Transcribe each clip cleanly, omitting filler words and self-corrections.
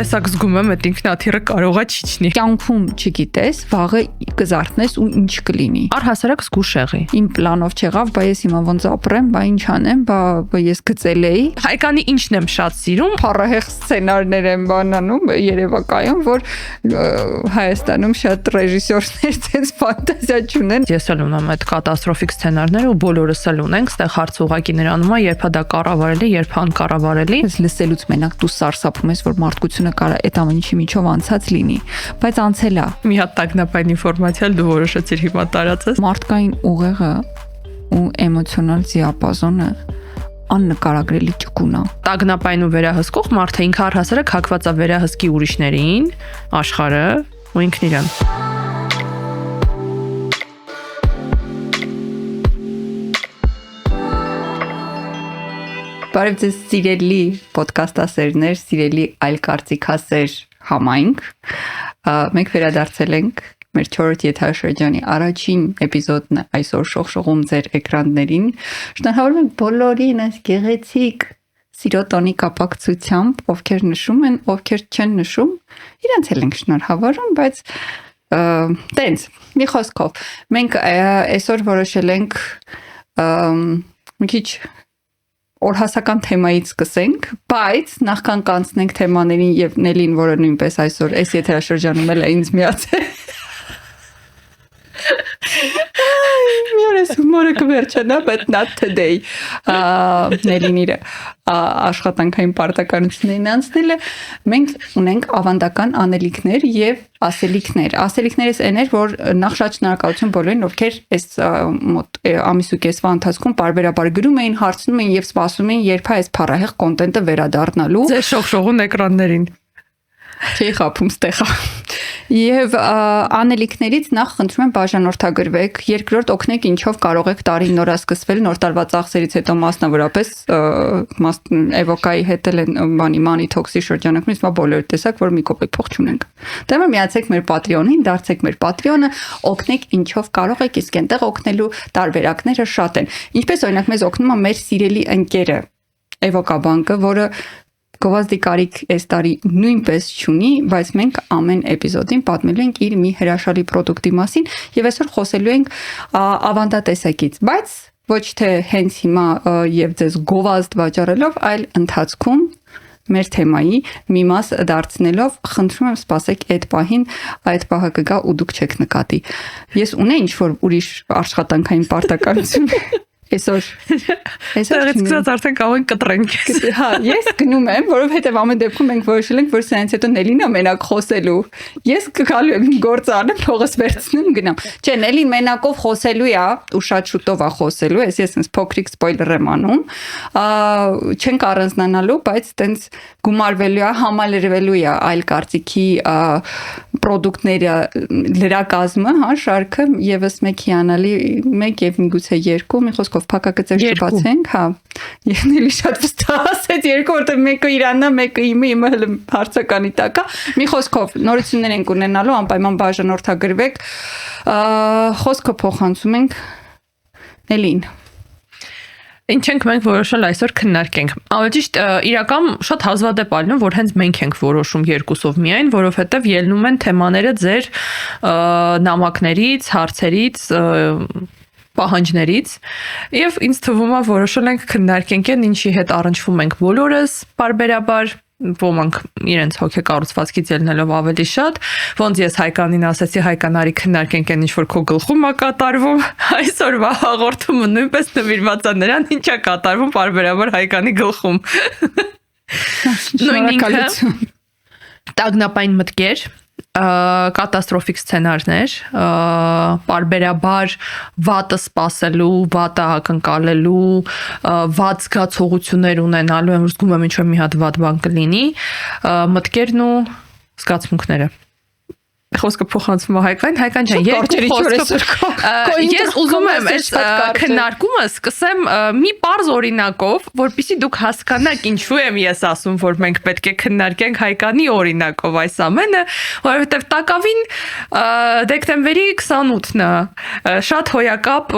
տեսակ զգում եմ, այդ ինքնաթիռը կարող է չիջնի։ Կյանքում չգիտես, վաղը կզարթնես ու ինչ կլինի։ Առհասարակ զգուշ եղի։ Իմ պլանով չեղավ, բա ես հիմա ոնց ապրեմ, բա ինչ անեմ, բա ես գծել էի։ Հայկանի ինչն եմ շատ սիրում, Փառահեղ սցենարներ են բանանում երևակայում, որ Հայաստանում շատ ռեժիսորներ ցած ֆանտազիա չունեն։ Ես էլ ունեմ այդ կատաստրոֆիկ սցենարները ու բոլորս էլ ունենք, այստեղ հարցը ուղղակի նրանում է, երբ դա կառավարելի, երբ անկառավարելի։ Ես լսելուց մենակ դու սարսափում ես, որ մարդկությունը կարա այդ ամեն ինչի միջով անցած լինի, բայց անցել է։ Մի հատ տագնապային ինֆորմացիա դու որոշեցիր հիմա տարածես։ Մարդկային ուղեղը ու էմոցիոնալ դիապազոնը աննկարագրելի ճկուն է։ Տագնապային ու վերահսկող մարդը ինքը առհասարակ հակված է վերահսկի ուրիշներին, աշխարհը ու ինքն իրան։ Բարև ձեզ սիրելի ոդկասթասերներ, սիրելի այլ կարծիքասեր համայնք։ Մենք վերադարձել ենք մեր 4-րդ եթերաշրջանի առաջին էպիզոդն այսօր շողշողում ձեր էկրաններին։ Շնորհավորում ենք բոլորին այս գեղեցիկ սիրոտոնի կապակցությամբ, ովքեր նշում են, ովքեր չեն նշում, իրենց էլ ենք շնորհավորում, բայց տենց մի խոսքով մենք այսօր որոշել ենք մի քիչ օրհասական թեմայից սկսենք, բայց նախքան կանցնենք թեմաներին եւ Նելին, որը նույնպես այսօր այս եթերաշրջանում էլ է ինձ միացել։ Մյուրս հումորը կվերջանա, but not today։ Նելին իր աշխատանքային պարտականություններին անցնել է։ Մենք ունենք ավանդական անելիքներ եւ ասելիքներ։ Ասելիքներս էներ, որ նախ շատ շնորհակալություն բոլորին, ովքեր այս ամիս ու կեսվա ընթացքում բարբերաբար գրում էին, հարցնում էին եւ սպասում էին, երբ է այս փառահեղ կոնտենտը վերադառնալու։ Ձեր շողշողուն էկրաններին։ Չի խափում ստեղա։ Եվ անելիքներից նախ խնդրում եմ բաժանորդագրվեք, երկրորդ օգնեք ինչով կարող եք տարին նորասկսվել, նոր տարվա ծախսերից հետո մասնավորապես Էվոկայի հետ էլ են Money Talks-ի շրջանակում, իսկ բոլորը տեսակ, որ մի կոպեկ փող չունենք։ Դա միացեք մեր Patreon-ին, դարձեք մեր Patreon-ը, օգնեք ինչով կարող եք, իսկ այնտեղ օգնելու տարբերակները շատ են։ Ինչպես օրինակ մեզ օգնում է մեր սիրելի ընկերը Էվոկա բանկը, որը գովազդի կարիք այս տարի նույնպես չունի, բայց մենք ամեն էպիզոդին պատմելու ենք իր մի հրաշալի պրոդուկտի մասին եւ այսօր խոսելու ենք ավանդատեսակից, բայց ոչ թե հենց հիմա եւ ձեզ գովազդ վաճառելով, այլ ընթացքում մեր թեմայի մի մաս դարձնելով, խնդրում եմ սպասեք այդ պահին, այդ պահը կգա ու դուք չեք նկատի։ Ես ունեի ինչ-որ ուրիշ աշխատանքային պարտականություն Այսօր սկսած արդեն կարող ենք կտրենք։ Հա, ես գնում եմ, որովհետև ամեն դեպքում մենք որոշել ենք, որ սրանից հետո Նելին է մենակ խոսելու։ Ես գալու եմ իմ գործը անեմ, փողս վերցնեմ, գնամ։ Չէ, Նելին մենակով խոսելու է, ու շատ շուտով է խոսելու, ես այնպես փոքրիկ սպոյլեր եմ անում։ Չենք առանձնանալու, բայց տենց գումարվելու է, համալրվելու է այլ կարծիքի պրոդուկտները լրակազմը, հա, շարքը եւս մեկ հիանալի, մեկ եւ միգուցե երկու, մի խոսքով փակագծեր չբացենք, հա։ Եվ Նելի շատ վստահ ասեց երկու, որտեղ մեկը իրանն է, մեկը իմը հələ հարցականի տակ է։ Մի խոսքով նորություններ ենք ունենալու, անպայման բաժանորդագրվեք։ Խոսքը փոխանցում ենք Նելին։ Ինչ ենք մենք որոշել այսօր քննարկենք։ Ճիշտ, իրական շատ հազվադեպ ալնում, որ հենց մենք ենք որոշում երկուսով միայն, որովհետև ելնում են թեմաները ձեր նամակներից, հարցերից, պահանջներից, եւ ինձ թվում է որոշել ենք քննարկենք այն, ինչի հետ առնչվում ենք բոլորս բարբերաբար, ոմանք իրենց հոգեկառուցվածքից ելնելով ավելի շատ, ոնց ես Հայկանին ասեցի, Հայկանարի քննարկենք այն ինչ որ քո գլխում է կատարվում, այսօրվա հաղորդումը նույնպես նվիրված է նրան, ինչ է կատարվում բարբերաբար Հայկանի գլխում։ Նույն ինքը տագնապային մտքեր, կատաստրոֆիկ սցենարներ, բարբերաբար վատը սպասելու, վատը ակնկալելու, վատ զգացողություններ ունենալու, եմ զգում եմ ինչ-որ մի հատ վատ բան կլինի, մտքերն ու զգացմունքները։ Խոսքը փոխանցվում է Հայկան ջան, ես ուզում եմ այս քննարկումը սկսեմ մի պարզ օրինակով, որպեսզի դուք հասկանաք ինչու եմ ես ասում, որ մենք պետք է քննարկենք Հայկանի օրինակով այս ամենը, որովհետև տակավին դեկտեմբերի 28-ն է, շատ հոյակապ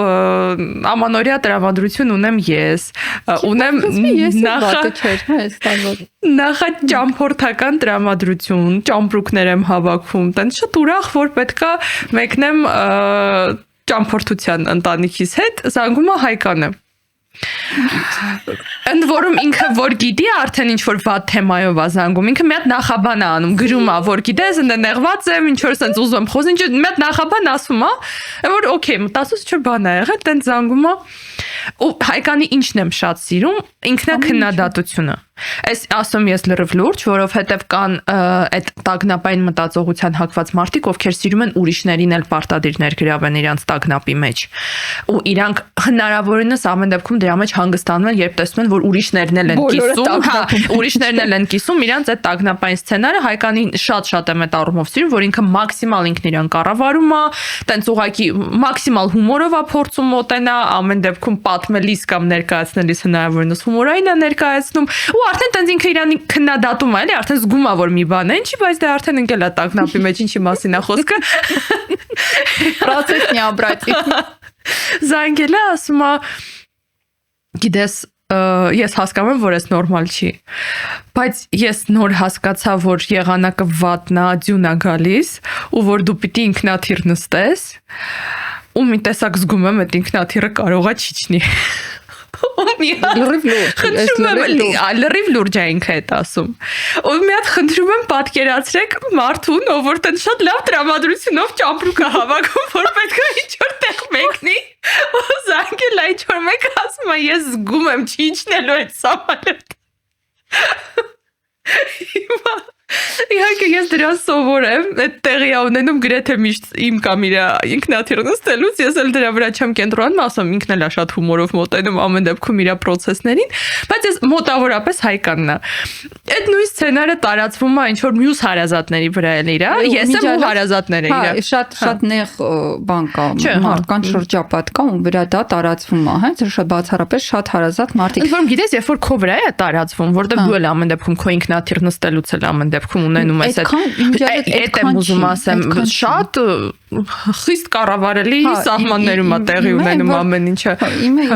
ամանորյա տրամադրություն ունեմ ես, ունեմ նախ ճամփորդական տրամադրություն, ճամպրուկներ եմ հավաքում, տենց շատ ուրախ, որ պետքա մեկնեմ ճամփորդության ընտանիքիս հետ, զանգում է Հայկանը։ Ընդ որում ինքը որ գիտի արդեն ինչ որ վատ թեմայով է զանգում, ինքը մի հատ նախաբան է անում, գրում է, որ գիտես, ընդ նեղված եմ, ինչ որ sense ուզում եմ խոսել, ինչ մի հատ նախաբան ասում է, որ օքեյ, մտածում ինչ որ բան է եղել, տենց զանգում է։ Ու Հայկանի ինչն եմ շատ սիրում, ինքնակնդատությունը։ Այս ասում ես լրիվ լուրջ, որովհետև կան այդ տագնապային մտածողության հակված մարդիկ, ովքեր սիրում են ուրիշներին էլ պարտադիր ներգրավեն իրանց տագնապի մեջ։ Ու իրանք հնարավորինս ամեն դեպքում դրա մեջ հանգստանում են, երբ տեսնում են, որ ուրիշներն էլ են կիսում, ուրիշներն էլ են կիսում իրանց այդ տագնապային սցենարը։ Հայկանին շատ եմ այդ առումով սիրում, որ ինքը մաքսիմալ ինքն իրան կառավարում է, տենց ուղղակի մաքսիմալ հումորով է փորձում մոտենա, ամեն դեպքում պատմելիս կամ ներկայացնելիս հնարավորինս հումորային է ներկայացնում, ու արդեն տենց ինքը իրան քննադատում է, էլի, արդեն զգում է, որ մի բան է, ինչի, բայց դե արդեն ընկել է տագնապի մեջ, ինչի մասին է խոսքը։ Պրոցեսն է ապրացի։ Զանգել է, ասում է, գիտես, ես հասկանում եմ, որ այս նորմալ չի, բայց ես նոր հասկացա, որ եղանակը վատնա, ձյուն է գալիս, ու որ դու պիտի ինքնաթիռ նստես, ու մի տեսակ զգում եմ, այդ ինքնաթիռը կարող է չիջնի։ Լրիվ լուրջ է ինքը այդ ասում։ Ու մի հատ խնդրում եմ պատկերացրեք մարդուն, ով որ տեն շատ լավ տրամադրությունով ճամպրուկ է հավաքում, որ պետք է ինչ-որ տեղ մեկնի, ու զանգել է ինչ-որ մեկ ասում է, ես զգում եմ չի իջնելու այդ սամալյոտ։ Իհարկե ես դրան սովոր եմ, այդ տեղի ունենում գրեթե միշտ իմ կամ իր ինքնաթիռ նստելուց, ես էլ դրա վրա չեմ կենտրոնանում, ասում ինքն էլ է շատ հումորով մոտենում ամեն դեպքում իր պրոցեսներին, բայց ես մոտավորապես Հայկանն է։ Այդ նույն սցենարը տարածվում է ինչ որ մյուս հարազատների վրա էլ իրա, ես եմ ու հարազատները իրա։ Հա, շատ նեղ բան կա, մարդկանց շրջապատ կա, ու վրա դա տարածվում է, հա, շատ բացառապես շատ հարազատ մարդիկ։ Որում գիտես, երբ որ քո վրա է տարածվում, որտեղ դու էլ ամեն դեպքում քո ինքնաթիռ նստելուց էլ ամեն դեպքում ունենում ես այդ եմ ուզում ասեմ, շատ խիստ կառավարելի սահմաններում է տեղի ունենում ամեն ինչը։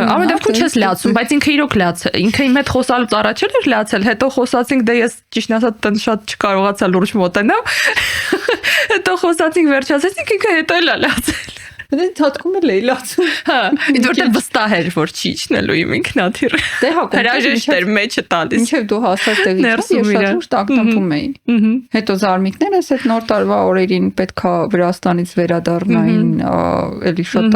Ամեն դեպքում չես լացում, բայց ինքը իրոք լացել, ինքը իմ հետ խոսալուց առաջ էր լացել, հետո խոսացինք, դե ես ճիշտ ասած տեն շատ չկարողացա լուրջ մոտենամ։ Հետո խոսացինք, վերջացրեցինք, ինքը հետո էլ լացել։ Դե ցածկում էլ էի լացում։ Հա, ինձ վստահ էր, որ չի իջնելու իմ ինքնաթիռը։ Դե հա, հրաժեշտ էր մեջը տալիս։ Ինչեւ դու հասած տեղից ես շատ ուշ տակնապում էի։ Հետո զարմիկներս այդ նոր տարվա օրերին պետքա Վրաստանից վերադառնային, էլի շատ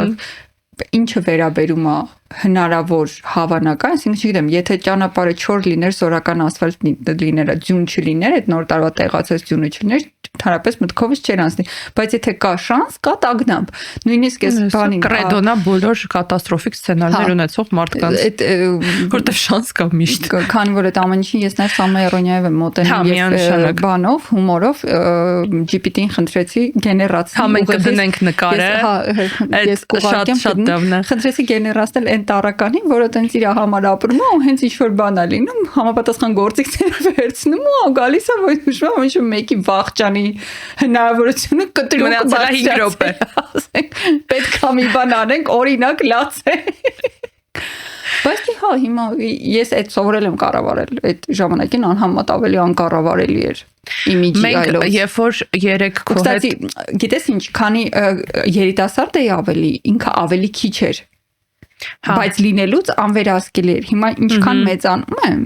ինչը վերաբերում է հնարավոր հավանական, այսինքն չգիտեմ, եթե ճանապարհը չոր լիներ, սորական ասֆալտ լիներ, ձյուն չլիներ, այդ նոր տարվա տեղացած ձյունը չլիներ, ընդհանրապես մտքովս չեր անցնի, բայց եթե կա շանս, կա տագնապ։ Նույնիսկ այս բանին կրեդոնա բոլոր կատաստրոֆիկ սցենարներ ունեցող մարդկանց, որտեղ շանս կա միշտ։ Քանի որ այդ ամեն ինչին ես նաև Սամայարոնյաև եմ մոտենում եւ բանով, հումորով GPT-ին խնդրեցի գեներացնել։ Մենք կդնենք նկարը։ Ես շատ լավն է։ Խնդրեցի գեներացնել այն տարականին, որը տենց իր համար ապրում է, ու հենց ինչ-որ բան է լինում, համապատասխան գործիքները վերցնում ու գալիս է, որ ուշում է ինչ-որ մեկի վախճանի հնարավորությունը կտրում մնացել է 5 րոպե։ Պետք է մի բան անենք, օրինակ լացենք։ Բայց հա, հիմա ես այդ սովորել եմ կառավարել, այդ ժամանակին անհամեմատ ավելի անկառավարելի էր իմիջի այլով։ Մենք երբ որ 3 քո հետ, գիտես ինչ, քանի երիտասարդ էի ավելի, ինքը ավելի քիչ էր։ Բայց լինելուց անվերահսկելի էր։ Հիմա ինչքան մեծանում եմ,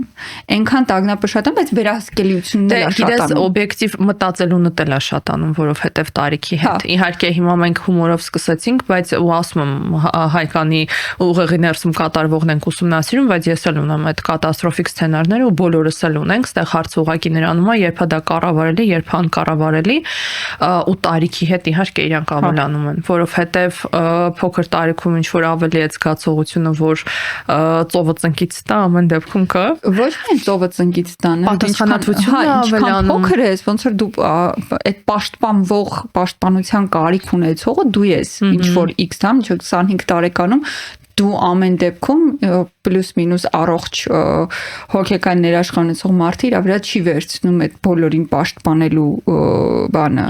այնքան տագնապը շատ է, բայց վերահսկելիությունն էլ է շատանում։ Գիտես, օբյեկտիվ մտածելունը էլ է շատանում, որովհետև տարիքի հետ։ Իհարկե հիմա մենք հումորով սկսեցինք, բայց ու ասում եմ Հայկանի ուղեղի ներսում կատարվողն ենք ուսումնասիրում, բայց ես էլ ունեմ այդ կատաստրոֆիկ սցենարները ու բոլորս էլ ունենք, այստեղ հարցը ուղղակի նրանում է, երբ դա կառավարելի, երբ անկառավարելի, ու տարիքի հետ իհարկե իրանք ավելանում են, որովհետև փոքր տարիքում ինչ որ ավելի է զգացողությունը, որ ծովը ծնկից տա, ամեն դեպքում կա։ Ոչ միայն ծովը ծնկից տան, պատասխանատվությունը ավելանում։ Փոքր ես, ոնց որ դու այդ պաշտպանության կարիք ունեցողը դու ես, ինչ որ X-ամ, 25 տարեկանում դու ամեն դեպքում պլյուս մինուս առողջ հոգեկան ներաշխարհ ունեցող մարդը իր վրա չի վերցնում այդ բոլորին պաշտպանելու բանը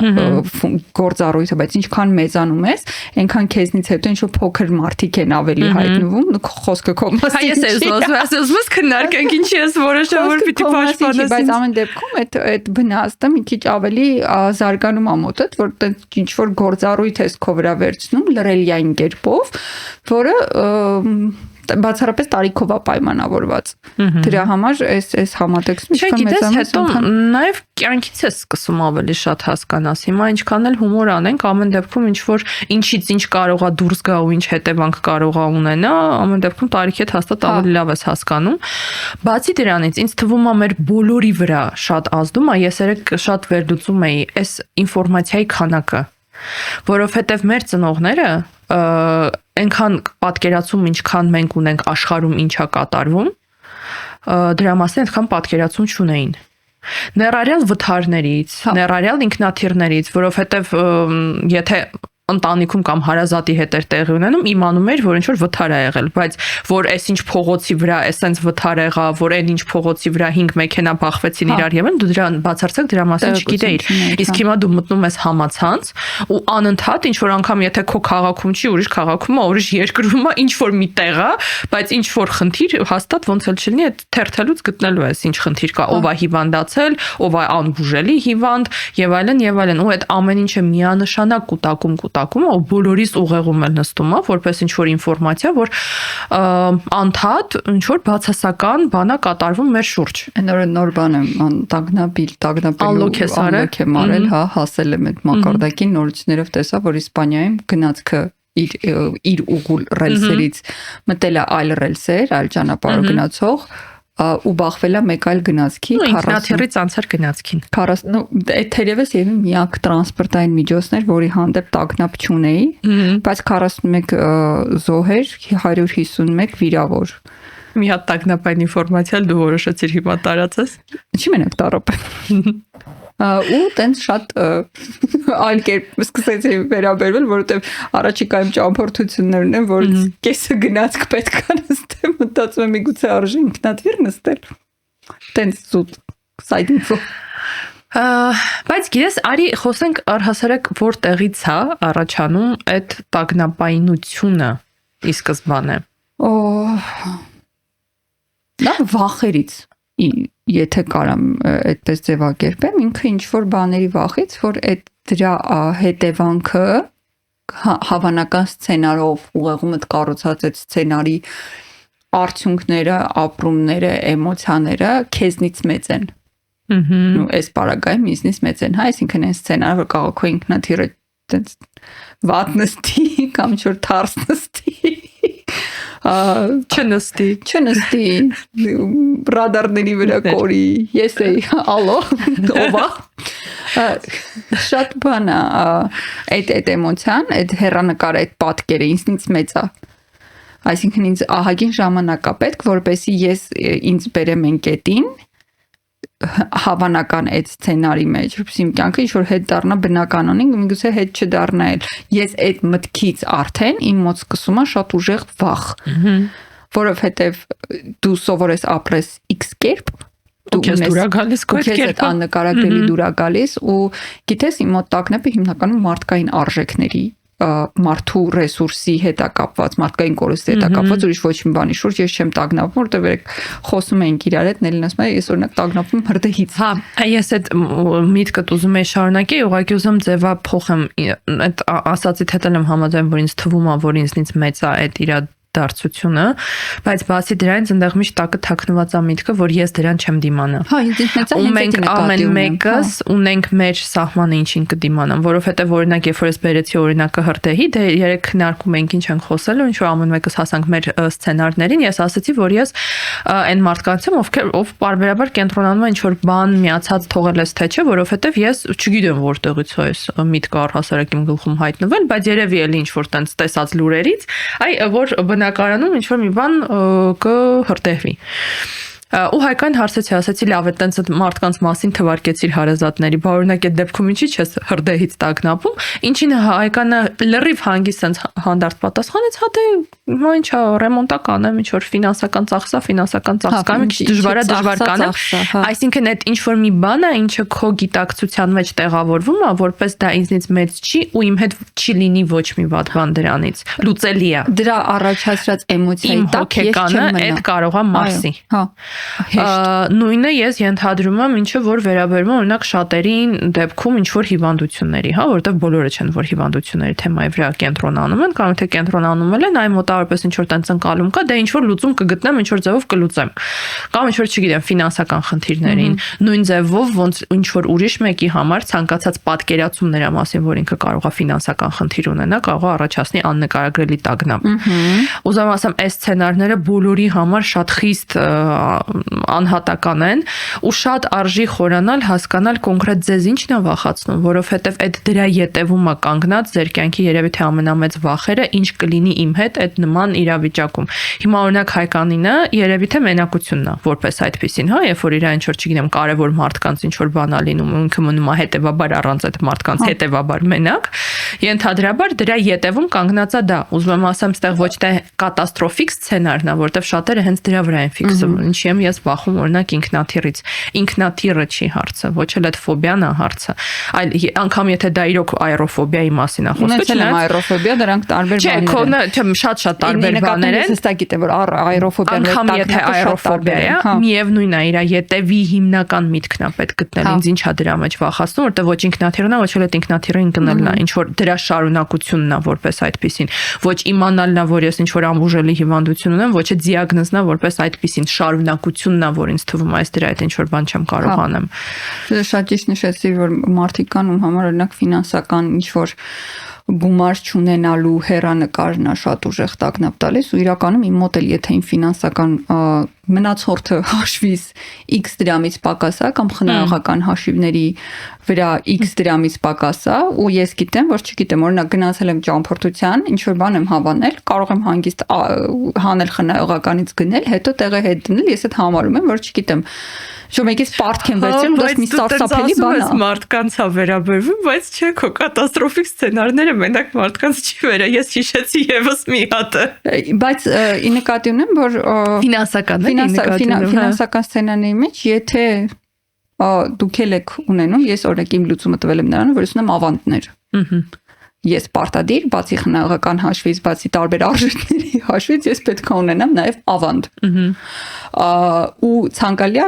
գործառույթը, բայց ինչքան մեծանում ես, այնքան քեզնից հետո ինչ-որ փոքր մարդիկ են ավելի հայտնվում, խոսքը քո մասին չի։ Ես ուզում քննարկենք ինչի ես որոշել որ պիտի պաշտպանես, բայց ամեն դեպքում այդ բնաստը մի քիչ ավելի զարգանում է մոտդ, որ ինչ-որ գործառույթ ես քո վրա վերցնում լրելիային կերպով, որը բացառապես տարիքով է պայմանավորված։ Դրա համար այս համատեքստում ինչքան մեծանում հետո նաև կյանքից է սկսում ավելի շատ հասկանաս։ Հիմա ինչքան էլ հումոր անենք, ամեն դեպքում ինչ որ ինչից ինչ կարող է դուրս գա ու ինչ հետևանք կարող է ունենա, ամեն դեպքում տարիքի հետ հաստատ ավելի լավ ես հասկանում։ Բացի դրանից, ինձ թվում է մեր բոլորի վրա շատ ազդում է, ես երեք շատ վերլուծում էի այս ինֆորմացիայի քանակը, որովհետև մեր ծնողները այնքան պատկերացում ինչքան մենք ունենք աշխարհում ինչա կատարվում, դրա մասին այդքան պատկերացում չունեին։ Ներառյալ վթարներից, ներառյալ ինքնաթիռներից, որովհետև եթե ընտանիքում կամ հարազատի հետ էր տեղի ունենում, իմանում էր, որ ինչ որ վթար է եղել, բայց որ այս ինչ փողոցի վրա, այսենց վթար եղա, որ այն ինչ փողոցի վրա 5 մեքենա բախվեցին իրար եւ դու դրա բացարձակ դրա մասին չգիտեիր։ Իսկ հիմա դու մտնում ես համացանց ու անընդհատ ինչ որ անգամ եթե քո քաղաքում չի, ուրիշ քաղաքում է, ուրիշ երկրում է, ինչ որ մի տեղ է, բայց ինչ որ խնդիր հաստատ ոնց էլ չլինի, այդ թերթելուց գտնելու ես ինչ խնդիր կա, ով է հիվանդացել, ով է անբուժելի հիվանդ եւ այլն, ու այդ ամեն ինչը միանշանակ կուտակում ու բոլորիս ուղեղում էլ նստում է, որպես ինչ-որ ինֆորմացիա, որ անդադ ինչ-որ բացասական բան է կատարվում մեր շուրջ։ Նոր բան եմ, տագնապելու անլոք եմ արել, հասել եմ այդ մակարդակին, նորություններով տեսա, որ Իսպանիայում գնացքը իր ուղու ռելսերից մտել է այլ ռելսեր, այլ ճանապարհով գնացող ու բախվել է մեկ այլ գնացքի 40 ինքնաթիռից անցար գնացքին 40 այդ թերևս եւ միակ տրանսպորտային միջոցներ, որի հանդեպ տագնապ չունեի, բայց 41 զոհեր, 151 վիրավոր։ Մի հատ տագնապային ինֆորմացիա դու որոշեցիր հիմա տարածես։ Չի մենակ տարապը։ Ու տենց շատ այլ կերպ սկսեցի վերաբերվել, որովհետև առաջիկայում ճամփորդություններն են, որ կեսը գնացք պետք է նստեմ, մտածում եմ միգուցե արժի ինքնաթիռ նստել։ Տենց զուտ side info։ Բայց գիտես, արի խոսենք առհասարակ որտեղից է առաջանում այդ տագնապայնությունը ի սկզբանե։ Դա վախերից եթե կարամ այդպես ձևակերպեմ, ինքը ինչ որ բաների վախից, որ այդ դրա հետևանքը հավանական սցենարով ուղեղումդ կառուցած այդ սցենարի արդյունքները, ապրումները, էմոցիաները քեզնից մեծ են։ Ու այս պարագայում ինձնից մեծ են, այսինքն այն սցենարը, որ կարող է ինքնաթիռը այդպես վատ նստի կամ ինչ որ թարս նստի։ Չնստի ռադարների վրա կորի, ես էի, ալո, ով է։ Շատ բան է, այդ էմոցիան, այդ հեռանկարը, այդ պատկերը ինձնից մեծ է։ Այսինքն ինձ ահագին ժամանակ է պետք, որպեսզի ես ինձ բերեմ այն կետին, հավանական այդ սցենարի մեջ, որպեսզի իմ կյանքը ինչ որ հետ դառնա բնականոնին, միգուցե հետ չդառնա էլ։ Ես այդ մտքից արդեն իմ մոտ սկսում է շատ ուժեղ վախ, որովհետև դու սովորես ապրես X կերպ, դու ես դուրա գալիս քո այդ կերպը, աննկարագրելի դուրա գալիս ու գիտես իմ մոտ տագնապը հիմնականում մարդկային արժեքների մարդու ռեսուրսի հետ է կապված, մարդկային կորստի հետ է կապված, ուրիշ ոչ մի բանի շուրջ ես չեմ տագնապում, որտեղ երեք խոսում էինք իրար հետ, Նելին ասում է, ես օրինակ տագնապում հրդեհից։ Հա, ես այդ միտքդ ուզում եի շարունակել, ուղղակի ուզում ձևափոխեմ, այդ ասածիդ հետ եմ համաձայն, որ ինձ թվում է, որ ինձնից մեծ է այդ իրա դարձությունը, բայց բացի դրանից այնտեղ միշտ տակը թաքնված է միտքը, որ ես դրան չեմ դիմանա։ Հա, ինձ մեծ է, մենք ամեն մեկս ունենք մեր սահմանը ինչին կդիմանան, որովհետև օրինակ երբ որ ես բերեցի օրինակը հրդեհի, դե երեք քննարկում ենք ինչ ենք խոսելու, ինչ որ ամեն մեկս հասանք մեր սցենարներին, ես ասացի, որ ես այն մարդկանց եմ, ով պարբերաբար կենտրոնանում է ինչ որ բան միացած թողել ես թե չէ, որովհետև ես չգիտեմ որտեղից է այս միտքը առհասարակ իմ գլխում հայտնվել, բայց երևի էլի ինչ որ տենց տեսած լուրերից, որ բնակարանում ինչ որ մի բան կհրդեհվի։ Ու Հայկան հարցեցի, ասացի լավ է, տենց մարդկանց մասին թվարկեցիր հարազատների, բա օրինակ այդ դեպքում ինչի՞ չես հրդեհից տագնապում։ Ինչին Հայկանը լրիվ հանգիստ sense հանդարտ պատասխանեց, հա դե հիմա ինչա ռեմոնտա կանեմ, ինչ որ ֆինանսական ծախսա, մի քիչ դժվար կանեմ։ Այսինքն այդ ինչ որ մի բան է, ինչը քո գիտակցության մեջ տեղավորվում է, որպես դա ինձնից մեծ չի ու իմ հետ չի լինի ոչ մի վատ բան դրանից։ Լուծելի է։ Դրա առաջացրած էմոցիայի տակ ես չեմ մնա։ Այդ կարող է մարսի։ Հա։ Նույնը ես ենթադրում եմ, ինչը որ վերաբերում է օրինակ շատերին դեպքում ինչ որ հիվանդությունների, հա, որովհետև բոլորը չեն որ հիվանդությունների թեմայի վրա կենտրոնանում են, կամ թե կենտրոնանում են, այ մոտավորապես ինչ որ տենց ընկալում կա, դե ինչ որ լուծում կգտնեմ, ինչ որ ձևով կլուծեմ։ Կամ ինչ որ չգիտեմ, ֆինանսական խնդիրներին, նույն ձևով ոնց ինչ որ ուրիշ մեկի համար ցանկացած պատկերացում նրա մասին, որ ինքը կարող է ֆինանսական խնդիր ունենա, կարող է առաջացնի աննկարագրելի տագնապ։ Ուզում ասեմ, այս սցենարները բոլորի համար շատ խիստ անհատական են ու շատ արժի խորանալ, հասկանալ կոնկրետ ձեզ ինչն է վախացնում, որովհետև այդ դրա յետևում է կանգնած ձեր կյանքի երևի թե ամենամեծ վախերը, ինչ կլինի իմ հետ այդ նման իրավիճակում։ Հիմա օրինակ Հայկանինը երևի թե մենակությունն է, որպես այդպեսին, հա, երբ որ իր ինչ որ չգիտեմ, կարևոր մարդկանց ինչ որ բան է լինում, ինքը մնում է հետևաբար առանց այդ մարդկանց հետևաբար մենակ, ենթադրաբար դրա յետևում կանգնած է դա։ Ուզում եմ ասեմ, այստեղ ոչ թե կատաստրոֆիկ սցենարն է, որտեղ շատերը հենց դրա վրա են ֆիքսվում։ Ինչի եմ ես վախում օրինակ ինքնաթիռից։ Ինքնաթիռը չի հարցը, ոչ էլ այդ ֆոբիան է հարցը։ Այլ անգամ եթե դա իրոք աերոֆոբիայի մասին է խոսքը, ունեցել եմ աերոֆոբիա, դրանք տարբեր բաներ են։ Չէ, շատ տարբեր բաներ են։ Հստակ գիտեմ, որ աերոֆոբիան անգամ եթե աերոֆոբիա է, միևնույնն է, իր յետևի հիմնական միտքն է պետք գտնել։ Ինձ ինչա դրա մեջ վախացնում, որտեղ ոչ ինքնաթիռն է, ոչ էլ այդ ինքնաթիռին կնելն է, ինչ որ դրա շարունակությունն է որպես այդպեսին։ Ոչ իմանալն է, որ ես ինչ որ անբուժելի հիվանդություն ունեմ, ոչ է դիագնոզն է որպես այդպեսին շարունակությունն է, որ ինձ թվում է, այս դրա հետ ինչ որ բան չեմ կարող անեմ։ Շատ ճիշտ նշեցի, որ մարդիկ կան ում համար օրինակ ֆինանսական ինչ որ գումար չունենալու հերանեկարն է շատ ուժեղ տագնապ տալիս ու իրականում իմ մոտ էլ եթե իմ ֆինանսական մնացորդը հաշվից X դրամից պակաս է կամ խնայողական հաշիվների վրա X դրամից պակաս է ու ես գիտեմ, որ չգիտեմ, օրինակ գնացել եմ ճամփորդության, ինչ որ բան եմ հավանել, կարող եմ հանգիստ հանել խնայողականից գնել, հետո տեղը հետ դնել, ես այդ համարում եմ, որ չգիտեմ Շո մեկից պարտք են վերցրել, դա մի սարսափելի բան է։ Մարդկանց է վերաբերվում, բայց չէ, քո կատաստրոֆիկ սցենարները մենակ մարդկանց չի վերա։ Ես հիշեցի եւս մի հատը։ Բայց ի նկատի ունեմ, որ ֆինանսական սցենարների մեջ, եթե դուք եք ունենում, ես օրինակ իմ լուծումը տվել եմ նրան, որ ես ունեմ ավանդներ։ Ես պարտադիր, բացի խնայողական հաշվից, բացի տարբեր արժեքների հաշվից, ես պետք է ունենամ նաև ավանդ։ Ու ցանկալի է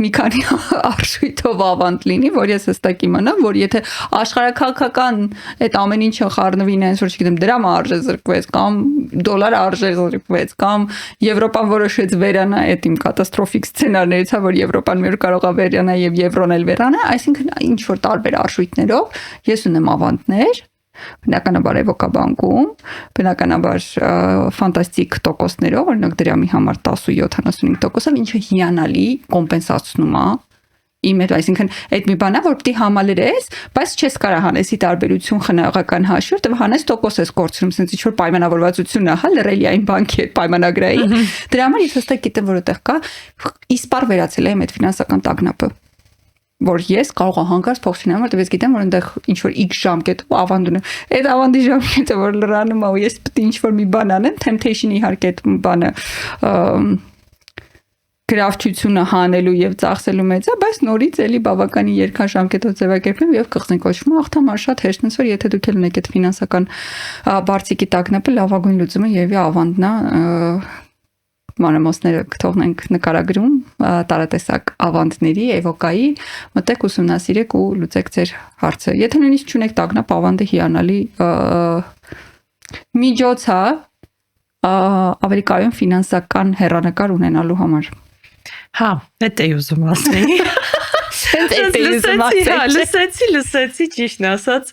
մի քանի արժույթով ավանդ լինի, որ ես հստակ իմանամ, որ եթե աշխարհակաղակական այդ ամեն ինչը խառնվի այնպես որ չգիտեմ դրամ արժե զրկվեց կամ դոլար արժե զրկվեց կամ Եվրոպան որոշեց վերանա, այդ իմ կատաստրոֆիկ սցենարներից է, որ Եվրոպան մի օր կարող է վերանա եւ Եվրոն էլ վերանա, այսինքն ինչ որ տարբեր արժույթներով ես ունեմ ավանդներ բնականաբար էվոկաբանկում, բնականաբար ֆանտաստիկ տոկոսներով, օրինակ դրամի համար 10-75%-ով, ինչը հիանալի կոմպենսացնում է իմ հետ, այսինքն այդ մի բան է, որ պիտի համալրես, բայց չես կարող հանեսի տարբերություն խնայողական հաշվի, որտեղ հանես տոկոս ես կորցնում, ասես ինչ որ պայմանավորվածություն է, հա, լրելի այն բանկի հետ պայմանագրայի։ Դրա համար ես հստակ գիտեմ, որ այդտեղ կա իսպար վերացել է իմ այդ ֆինանսական տագնապը որ ես կարող եմ հանկարծ փող չնայեմ, որտեղ ես գիտեմ, որ այնտեղ ինչ որ X ժամկետով ավանդ ունեմ։ Այդ ավանդի ժամկետը որ լրանում է ու ես պետք է ինչ որ մի բան անեմ, temptation իհարկե այդ բանը գրավչությունը հանելու եւ ծախսելու մեծ է, բայց նորից էլի բավականին երկաժամկետով ձևակերպեմ եւ կղզին կոչվում ախտամար շատ հեշտ նս որ եթե դուք եք ունեք այդ ֆինանսական բարձիկի տագնապը լավագույն լուծումը եւ ավանդն է մանրամասները կթողնենք նկարագրում տարատեսակ ավանդների, էվոկայի, մտեք ուսումնասիրեք ու լուծեք ձեր հարցը։ Եթե նույնիսկ չունեք տագնապ, ավանդը հիանալի միջոց է ավելի կայուն ֆինանսական հեռանկար ունենալու համար։ Հա, դա է ուզում ասել։ Լսեցի, ճիշտն ասած,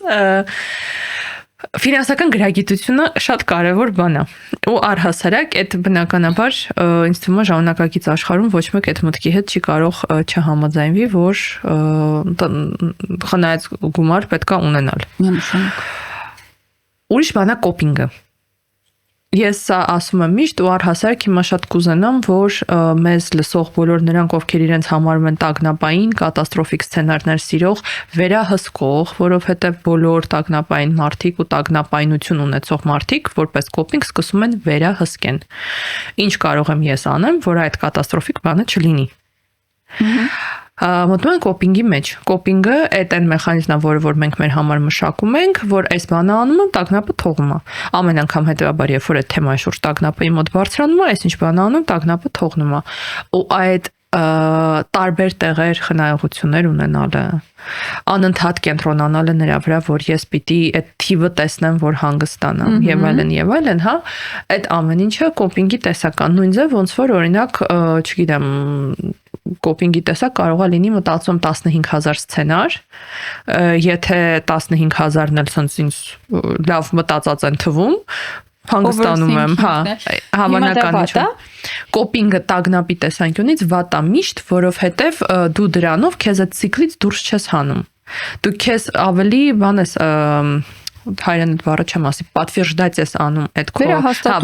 ֆինանսական գրագիտությունը շատ կարևոր բան է ու առհասարակ այդ բնականաբար ինձ թվում է ժամանակակից աշխարհում ոչ մեկ այդ մտքի հետ չի կարող չհամաձայնվի, որ խնայած գումար պետք է ունենալ։ Միանշանակ։ Ուրիշ բան է կոպինգը։ Ես սա ասում եմ միշտ ու առհասարակ հիմա շատ կուզենամ, որ մեզ լսող բոլոր նրանք, ովքեր իրենց համարում են տագնապային, կատաստրոֆիկ սցենարներ սիրող, վերահսկող, որովհետև բոլոր տագնապային մարդիկ ու տագնապայնություն ունեցող մարդիկ, որպես կոպինգ սկսում են վերահսկեն։ Ինչ կարող եմ ես անեմ, որ այդ կատաստրոֆիկ բանը չլինի։ Մտնում ենք կոպինգի մեջ։ Կոպինգը այդ այն մեխանիզմն է, որը մենք մեր համար մշակում ենք, որ այս բանը անում եմ, տագնապը թողում է։ Ամեն անգամ հետեւաբար, երբ որ այդ թեմայի շուրջ տագնապը իմ մոտ բարձրանում է, այսինչ բան անում, տագնապը թողնում է։ Ու այդ տարբեր տեղեր խնայողություններ ունենալը, անընդհատ կենտրոնանալը նրա վրա, որ ես պիտի այդ թիվը տեսնեմ, որ հանգստանամ, եւ այլն, հա, այդ ամեն ինչը կոպինգի տեսական նույն ձև ոնց որ օրինակ, չգիտեմ, կոպինգի տեսակ կարող է լինի մտածում 15000 սցենար, եթե 15000-ն էլ ցած ինձ լավ մտածած են թվում, հանգստանում եմ, հա, հավանականություն։ Կոպինգը տագնապի տեսանկյունից վատ է միշտ, որովհետև դու դրանով քեզ այդ ցիկլից դուրս չես հանում։ Դու քեզ ավելի բան ես հայերեն բառը չեմ ասի, պատվիրժդած ես անում այդ քո,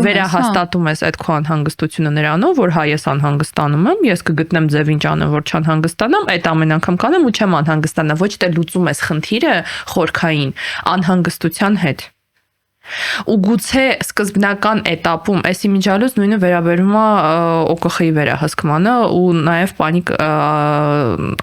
վերահաստատում ես այդ քո անհանգստությունը նրանով, որ հա ես անհանգստանում եմ, ես կգտնեմ ձև ինչ անեմ, որ չանհանգստանամ, այդ ամեն անգամ կանեմ ու չեմ անհանգստանա, ոչ թե լուծում ես խնդիրը խորքային անհանգստության հետ։ Ու գուցե սկզբնական этаպում, այս իմիջիալոց նույնը վերաբերում է ՕԿԽ-ի վերահսկմանը ու նաև պանիկ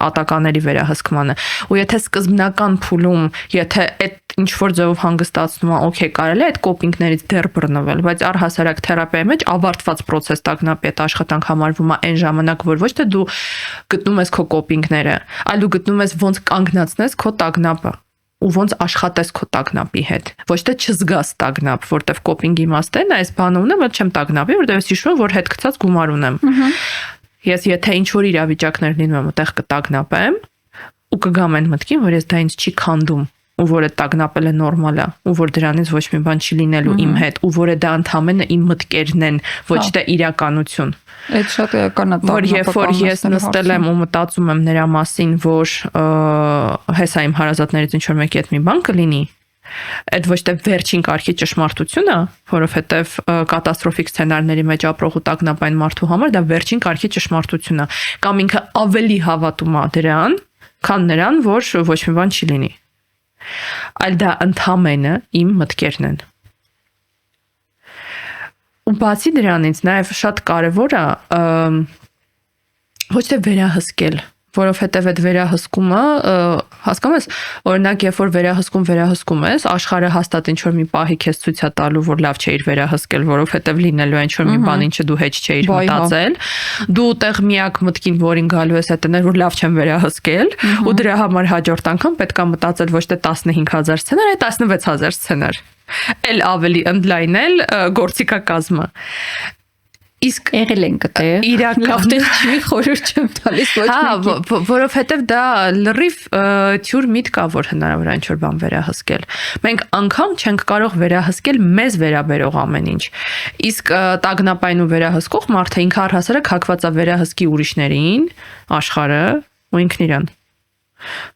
ատականների վերահսկմանը։ Ու եթե սկզբնական փուլում, եթե այդ ինչ որ ձևով հանգստացնում է, օքեյ, կարելի է այդ կոպինգներից դեռ բռնվել, բայց առհասարակ թերապիայի մեջ ավարտված process տագնապի այդ աշխատանք համարվում է այն ժամանակ, որ ոչ թե դու գտնում ես քո կոպինգները, այլ դու գտնում ես ոնց կանգնացնես քո տագնապը ու ոնց աշխատես քո տագնապի հետ, ոչ թե չզգաս տագնապ, որտեվ կոպինգի իմաստն է, այս բանը ունեմ, բայց չեմ տագնապի, որտեվ ես հիշում եմ, որ հետ գցած գումար ունեմ։ Ես եթե ինչ որ իրավիճակներ լինում եմ, այդտեղ կտագնապեմ ու կգամ այն մտքին, որ ես դա ինձ չի քանդում, ու որ այդ տագնապելը նորմալ է, ու որ դրանից ոչ մի բան չի լինելու իմ հետ, ու որ դա ընդհանրապես իմ մտքերն են, ոչ թե իրականություն։ Այդ շատ էական է, որ երբ որ ես նստել եմ ու մտածում եմ նրա մասին, որ հեսա իմ հարազատներից ինչ որ մեկի հետ մի բան կլինի, այդ ոչ թե վերջին կարգի ճշմարտությունը, որովհետև կատաստրոֆիկ սցենարների մեջ ապրող ու տագնապային մարդու համար դա վերջին կարգի ճշմարտությունն է, կամ ինքը ավելի հավատում է դրան, քան նրան, որ ոչ մի բան չի լինի։ Այլ դա ընդհանրապես իմ մտքերն են։ Ու բացի դրանից նաև շատ կարևոր է ոչ թե վերահսկել, որովհետև այդ վերահսկումը, հասկանում ես, օրինակ, երբ որ վերահսկում ես, աշխարհը հաստատ ինչ որ մի պահի քեզ ցույց է տալու, որ լավ չէ իր վերահսկել, որովհետև լինելու է ինչ որ մի բան, ինչը դու հետ չէիր մտածել, դու ուտեղ միակ մտքին, որին գալու ես, այդ էր, որ լավ չեմ վերահսկել, ու դրա համար հաջորդ անգամ պետք է մտածել ոչ թե 15000 սցենար, այլ 16000 սցենար։ Էլ ավելի ընդլայնել գործիքակազմը։ Իսկ եղել են կտեղ, լավ տեղ չի, խորհուրդ չեմ տալիս ոչ մեկի։ Հա, որովհետև դա լրիվ թյուր միտք կա, որ հնարավոր է ինչ-որ բան վերահսկել։ Մենք անգամ չենք կարող վերահսկել մեզ վերաբերող ամեն ինչ։ Իսկ տագնապային ու վերահսկող մարդը ինքը առհասարակ հակված է վերահսկի ուրիշներին, աշխարհը ու ինքն իրան։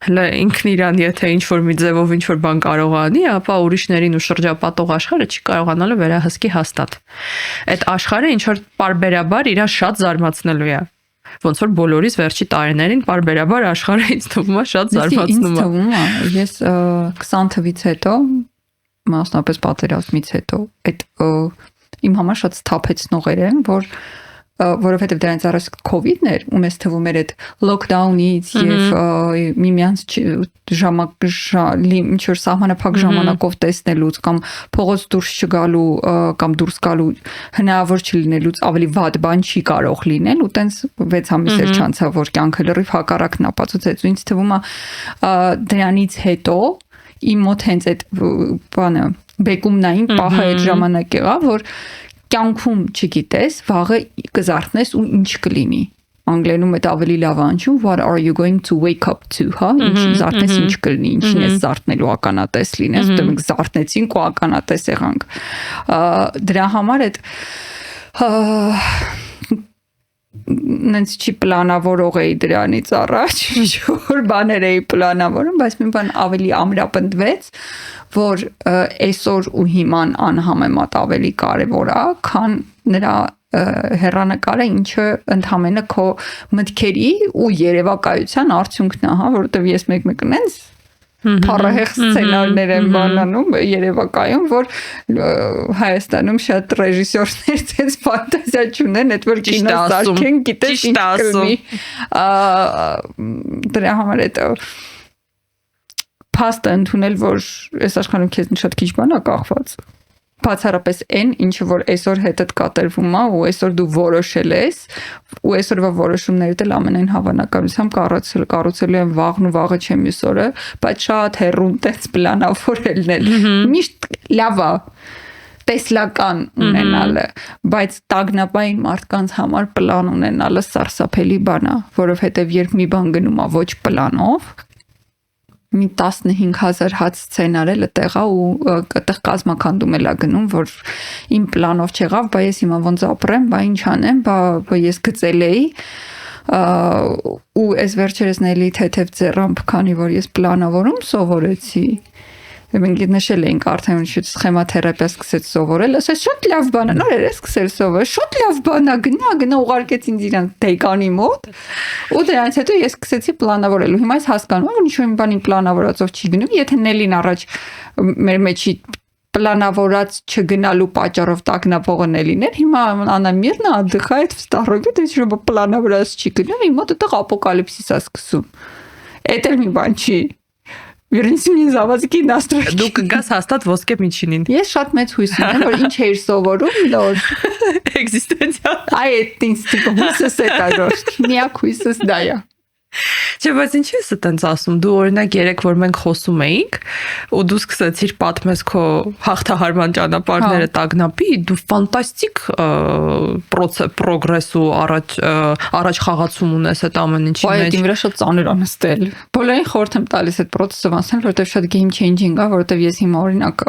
Հələ ինքն իրան եթե ինչ-որ մի ձևով ինչ-որ բան կարող անի, ապա ուրիշներին ու շրջապատող աշխարհը չի կարողանալու վերահսկի հաստատ։ Այդ աշխարհը ինչ-որ պարբերաբար իրան շատ զարմացնելու է։ Ոնց որ բոլորիս վերջի տարիներին պարբերաբար աշխարհը ինձ թվում է շատ զարմացնում է։ Ինձ թվում է, ես 20 թվից հետո, մասնապես պատերազմից հետո, այդ իմ համար շատ սթափեցնողեր են, որովհետև դրանից առաջ COVID-ն էր, ու մեզ թվում էր այդ lockdown-ից եւ միմյանց ինչ որ սահմանափակ ժամանակով տեսնելուց կամ փողոց դուրս չգալու կամ դուրս գալու հնարավոր չլինելուց ավելի վատ բան չի կարող լինել, ու տենց 6 ամիս էր չանցավ, որ կյանքը լրիվ հակառակն ապացուցեց, ու ինձ թվում է դրանից հետո իմ մոտ հենց այդ բանը բեկումնային պահը այդ ժամանակ եղավ, որ կյանքում չգիտես, վաղը կզարթնես ու ինչ կլինի։ Անգլերենում այդ ավելի լավ անջում, what are you going to wake up to, հա, ինչ զարթնես ինչ կլինի, ինչին ես զարթնելու ականատես լինես, դու մենք զարթնեցինք ու ականատես եղանք։ Դրա համար այդ նենց չի պլանավորող էի դրանից առաջ, ինչ-որ բաներ էի պլանավորում, բայց մի բան ավելի ամրապնդվեց, որ այսօր ու հիման անհամեմատ ավելի կարևոր է, քան նրա հեռանկարը, ինչը ընդհանրապես քո մտքերի ու երևակայության արդյունքն է, հա, որովհետև ես մեկ-մեկ նենց փառահեղ սցենարներ են բանանում երևակայում, որ Հայաստանում շատ ռեժիսորներ ցած ֆանտազիա չունեն, այդ որ կինո սարքեն, գիտես ինչ կլինի։ Դրա համար է փաստը ընդունել, որ այս աշխարհում քեզ շատ քիչ բան է կախված։ Բացառապես այն, ինչը որ այսօր հետդ կատարվում է ու այսօր դու որոշել ես, ու այսօրվա որոշումներդ էլ ամենայն հավանականությամբ կառուցելու են վաղն ու վաղը չէ մյուս օրը, բայց շատ հեռուն տես պլանավորելն էլ միշտ լավ է տեսլական ունենալը, բայց տագնապային մարդկանց համար պլան ունենալը սարսափելի բան է, որովհետև երբ մի բան գնում է ոչ պլանով, մի 15000 հատ սցենարել այդտեղ ու այդտեղ կազմակերպում էլա գնում, որ իմ պլանով չեղավ, բա ես հիմա ոնց ապրեմ, բա ինչ անեմ, բա ես գծել էի ու այս վերջերս նելի թեթև ձեռամբ, քանի որ ես պլանավորում սովորեցի, մենք նշել էինք արդեն ինչ սխեմաթերապիա սկսեց սովորել, ասես շատ լավ բան է, նոր էր սկսել սովորել, շատ լավ բան է, գնա ուղարկեց ինձ իրան դեկանի մոտ, ու դրանից հետո ես սկսեցի պլանավորել, ու հիմա ես հասկանում եմ, ինչ-որ մի բանի պլանավորածով չի գնում, եթե Նելին առաջ մեր մեջի պլանավորած չգնալու պատճառով տագնապողը Նելին էր, հիմա Անա Միրնա отдыхает в Старограде, то есть чтобы պլանավորած չի գնում, հիմա դեռ ապոկալիպսիս է սկսում։ Էդ էլ մի բան չի։ Верните мне заводские настройки։ Դու կգաս հաստատ ոսկե միջինին։ Ես շատ մեծ հույս ունեմ, որ ինչ էիր սովորում, նոր Էքզիստենցիալ։ այդ ինստինկտ հույսս է դաժոշ։ Միակ հույսս դա է։ Չէ, բայց ինչի՞ ես այդպես ասում։ Դու օրինակ երեք որ մենք խոսում էինք, ու դու սկսեցիր պատմես քո հաղթահարման ճանապարհները տագնապի, դու ֆանտաստիկ պրոգրես ու առաջ խաղացում ունես այդ ամեն ինչի մեջ։ Այդ իմ վրա շատ ծանր անստել։ Բոլորին խորհուրդ եմ տալիս այդ process-ը անցնել, որովհետև շատ game changing է, որովհետև ես հիմա օրինակ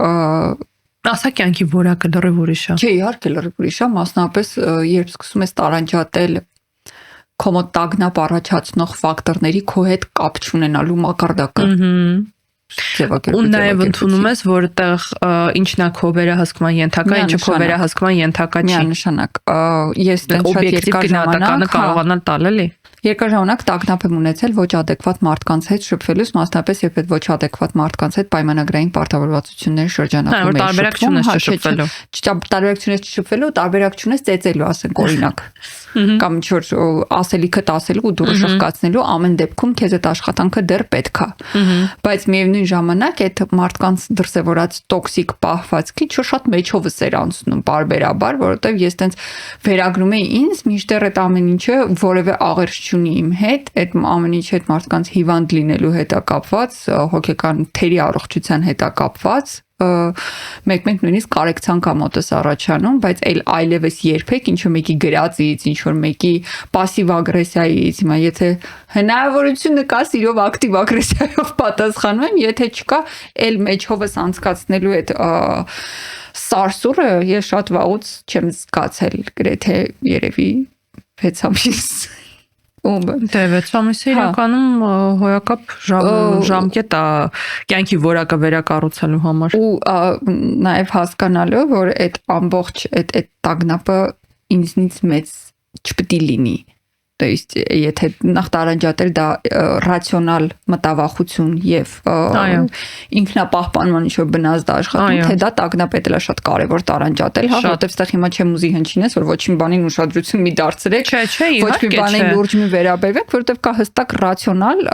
ասա կյանքի որակը լրիվ ուրիշ է։ Չէ, իհարկե լրիվ ուրիշ է, մասնավորապես երբ սկսում ես տարանջատել քո մոտ տագնապ առաջացնող ֆակտորների քո հետ կապ չունենալու մակարդակը։ Ու նաև ընդունում ես, որ այդտեղ ինչն է քո վերահսկման ենթակա, ինչը քո վերահսկման ենթակա չի։ Միանշանակ։ Ես դեռ շատ երկար ժամանակ կարողանալ տալ էլի։ Երկար ժամանակ տագնապ եմ ունեցել ոչ adekvat մարդկանց հետ շփվելուց, մասնավորապես երբ այդ ոչ adekvat մարդկանց հետ պայմանագրային պարտավորվածությունների շրջանակում եմ շփվում։ Տարբերակությունից շփվելու, տարբերակությունից ծեծելու, ասենք օրինակ։ Կամ ինչ-որ ասելիքդ ասելու ու դուրս շղկացնելու ամեն դեպքում քեզ այդ աշխատանքը դեռ պետք է։ Բայց միևնույն ժամանակ այդ մարդկանց դրսևորած տոքսիկ պահվածքի շատ մեջովս էր անցնում բարբերաբար, որովհետև ես տենց վերագրում էի ինձ, մինչդեռ այդ ամեն ինչը որևէ աղերս չունի իմ հետ, այդ ամեն ինչը այդ մարդկանց հիվանդ լինելու հետ է կապված, հոգեկան թերի առողջության հետ է կապված, մեկ-մեկ նույնիսկ կարեկցանք ամոթս առաջանում, բայց այլևս երբեք ինչ-որ մեկի գրածից, ինչ-որ մեկի пассив ագրեսիայից, հիմա եթե հնարավորությունը կա սիրով ակտիվ ագրեսիայով պատասխանում եմ, եթե չկա, էլ մեջովս անցկացնելու այդ սարսուռը ես շատ վաղուց չեմ զգացել, գրեթե երևի 6 ամիս։ Դե 6 ամիսը իրականում հոյակապ ժամկետ է կյանքի որակը վերակառուցելու համար։ Ու նաև հասկանալու, որ այդ ամբողջ այդ տագնապը ինձնից մեծ չպետք է լինի։ То есть եթե նախ տարանջատել դա ռացիոնալ մտավախություն եւ ինքնապահպանման ինչ-որ բնազդ աշխատում, թե դա տագնապ է շատ կարևոր տարանջատել, հա, որովհետեւ այստեղ հիմա չեմ ուզի հնչինես, որ ոչ մի բանին ուշադրություն մի դարձրեք, ոչ մի բանին լուրջ մի վերաբերվեք, որովհետեւ կա հստակ ռացիոնալ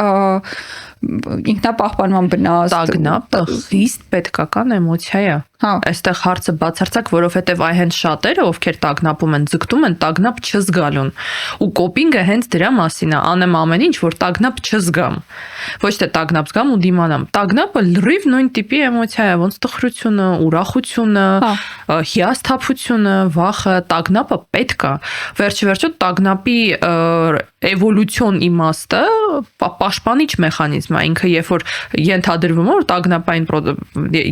ինքնապահպանման բնազդ տագնապը խիստ պետքական էմոցիա է։ Այստեղ հարցը բացարձակ, որովհետև այ հենց շատերը, ովքեր տագնապում են, ձգտում են տագնապ չզգալուն։ Ու կոպինգը հենց դրա մասին է, անեմ ամեն ինչ, որ տագնապ չզգամ։ Ոչ թե տագնապ զգամ ու դիմանամ։ Տագնապը լրիվ նույն տիպի էմոցիա է, ոնց տխրությունը, ուրախությունը, հիասթափությունը, վախը, տագնապը պետք է։ Վերջիվերջո տագնապի էվոլյուցիոն իմաստը պաշտպանիչ մեխանիզմ մեխանիզմ է, ինքը երբ որ ենթադրվում է, որ տագնապային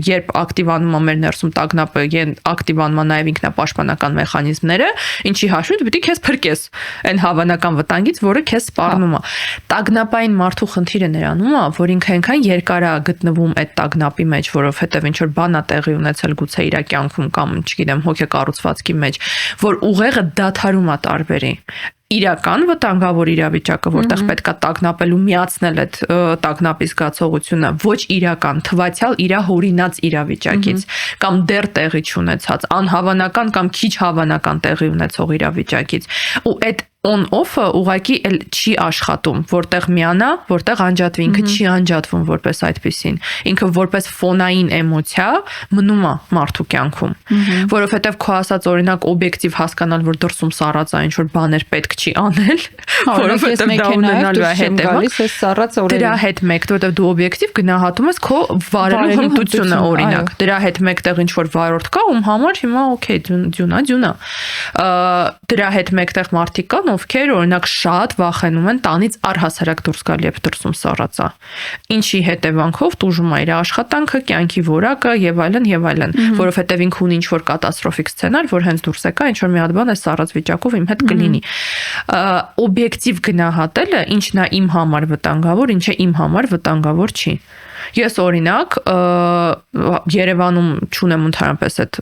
երբ ակտիվանում է մեր ներսում տագնապը, ակտիվանում է նաև ինքնապաշտպանական մեխանիզմները, ինչի հաշվին դու պիտի քեզ փրկես այն հավանական վտանգից, որը քեզ սպառնում է։ Տագնապային մարդու խնդիրը նրանում է, որ ինքը այնքան երկար է գտնվում այդ տագնապի մեջ, որովհետև ինչ որ բան է տեղի ունեցել գուցե իր կյանքում կամ, չգիտեմ, հոգեկառուցվածքի մեջ, որ ուղեղը դադարում է տարբերի իրական վտանգավոր իրավիճակը, որտեղ պետքա տագնապելու միացնել այդ տագնապի զգացողությունը, ոչ իրական, թվացial իր հորինած իրավիճակից կամ դեռ տեղի չունեցած, անհավանական կամ քիչ հավանական տեղի ունեցող իրավիճակից։ Ու այդ on-off-ը ուղղակի չի աշխատում, որտեղ միանա, որտեղ անջատվի, ինքը չի անջատվում որպես այդպեսին։ Ինքը որպես ֆոնային էմոցիա մնում է մարդու կյանքում, որովհետև քո ասած օրինակ օբյեկտիվ հասկանալ, որ դրսում սառած է, ինչ որ բաներ պետք չի անել, որովհետև դա ունենալու է հետևը։ Դրա հետ մեկտեղ, որովհետև դու օբյեկտիվ գնահատում ես քո վարելու հմտությունը, օրինակ։ Դրա հետ մեկտեղ ինչ որ վարորդ կա, ում համար հիմա օքեյ, դյունա։ Դրա հետ մեկտեղ մարդիկ կան, ովքեր օրինակ շատ վախենում են տանից առհասարակ դուրս գալ, երբ դրսում սառած է։ Ինչի հետևանքով տուժում է իր աշխատանքը, կյանքի որակը եւ այլն, որովհետեւ ինքը ունի ինչ-որ կատաստրոֆիկ սցենար, որ հենց դուրս եկա, ինչ-որ մի հատ բան է սառած վիճակով իմ հետ կլինի։ Օբյեկտիվ գնահատելը ինչն է իմ համար վտանգավոր, ինչը իմ համար վտանգավոր չի։ Ես օրինակ Երևանում չունեմ ընդհանրապես այդ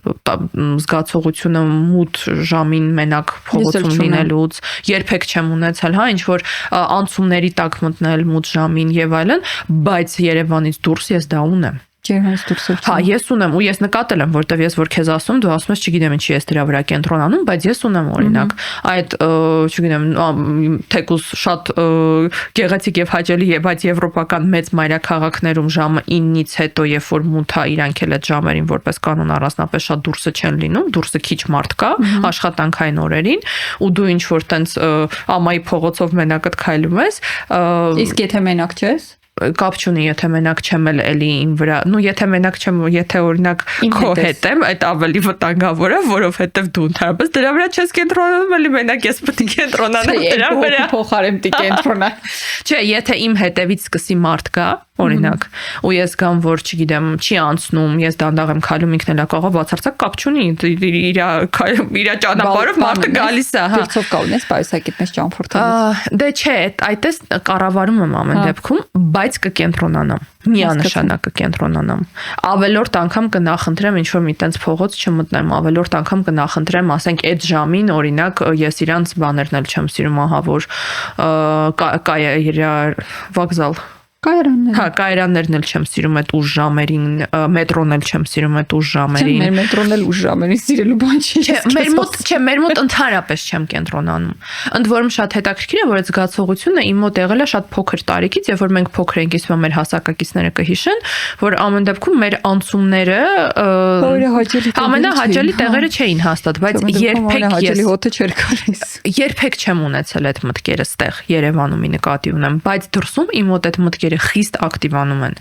զգացողությունը մութ ժամին մենակ փողոցում լինելուց, երբեք չեմ ունեցել, ինչ որ անցումների տակ մտնել մութ ժամին եւ այլն, բայց Երևանից դուրս ես դա ունեմ։ Ջերմից դուրս։ Հա, ես ունեմ ու ես նկատել եմ, որտեվ ես որ քեզ ասում, դու ասում ես, չգիտեմ ինչի ես դրա վրա կենտրոնանում, բայց ես ունեմ օրինակ այդ, չգիտեմ, թեկուզ շատ գեղեցիկ եւ հաճելի եւ այդ եվրոպական մեծ մայրաքաղաքներում ժամը 9-ից հետո, երբ որ մութ է, իրանք էլ այդ ժամերին որպես կանոն առանձնապես շատ դուրսը չեն լինում, դուրսը քիչ մարդ կա աշխատանքային օրերին, ու դու ինչ որ տենց ամայի փողոցով մենակդ քայլում ես։ Իսկ եթե մենակ չես, կապ չունի, եթե մենակ չեմ էլի իմ վրա, եթե մենակ չեմ, եթե օրինակ քո հետ եմ, այդ ավելի վտանգավոր է, որովհետև դու ընդհանրապես դրա վրա չես կենտրոնանում, էլի մենակ ես պետք է կենտրոնանամ դրա վրա։ Փոխարեմ պիտի կենտրոնա։ Չէ, եթե իմ հետևից սկսի մարդ գա, օրինակ, ու ես գամ, որ չգիտեմ, չի անցնում, ես դանդաղ եմ քայլում, ինքն էլ ակողա բացարձակ կապ չունի, իր ճանապարհով մարդը գալիս է, հա։ Դրսով կա ունես պայուսակիտնես ճամփորդելուց։ Դե չէ, այդպես կառավարում եմ ամեն դեպքում, բայց կկենտրոնանամ, միանշանակ կկենտրոնանամ։ Ավելորդ անգամ կնախընտրեմ ինչ որ մի տենց փողոց չմտնեմ, ավելորդ անգամ կնախընտրեմ, ասենք այդ ժամին, օրինակ, ես իրանց բաներն էլ չեմ սիրում, ահա որ վокзал Կայարաններ։ Հա, կայարաններն էլ չեմ սիրում այդ ուժ ժամերին, մետրոն էլ չեմ սիրում այդ ուժ ժամերին։ Մեր մետրոն էլ ուժ ժամերին սիրելու բան չի։ Մեր մոտ ընդհանրապես չեմ կենտրոնանում։ Ընդ որում շատ հետաքրքիր է, որ այդ զգացողությունը իմ մոտ եղել է շատ փոքր տարիքից, երբ որ մենք փոքր էինք, իսկ մեր հասակակիցները կհիշեն, որ ամեն դեպքում մեր անցումները ամենահաճելի տեղերը չէին հաստատ, բայց երբեք չեմ ունեցել այդ մտքերը ստեղ Երևանումի նկատի ունեմ, բայց դրսում իմ մոտ այդ մտքերը խիստ ակտիվանում են։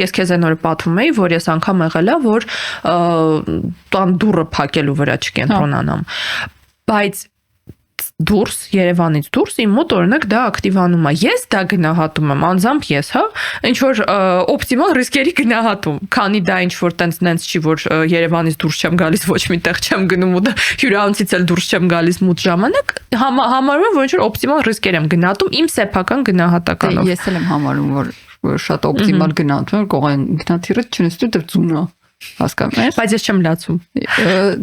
Ես քեզ այն օրը պատմում էի, որ ես անգամ եղել է, որ տան դուռը փակելու վրա չկենտրոնանամ, բայց դուրս, Երևանից դուրս իմ մոտ օրինակ դա ակտիվանում է։ Ես դա գնահատում եմ, անձամբ ես, հա, ինչ որ օպտիմալ ռիսկերի գնահատում, քանի դա ինչ որ տենց չի, որ Երևանից դուրս չեմ գալիս, ոչ միտեղ չեմ գնում ու հյուրանոցից էլ դուրս չեմ գալիս մութ ժամանակ, համարում եմ, որ ինչ որ օպտիմալ ռիսկեր եմ գնահատում իմ սեփական գնահատականով։ Ես էլ եմ համարում, որ շատ օպտիմալ գնահատում եմ, կողային ինքնաթիռը չնես դու ծունա։ Հասկանում ես։ Բայց ես չեմ լացում։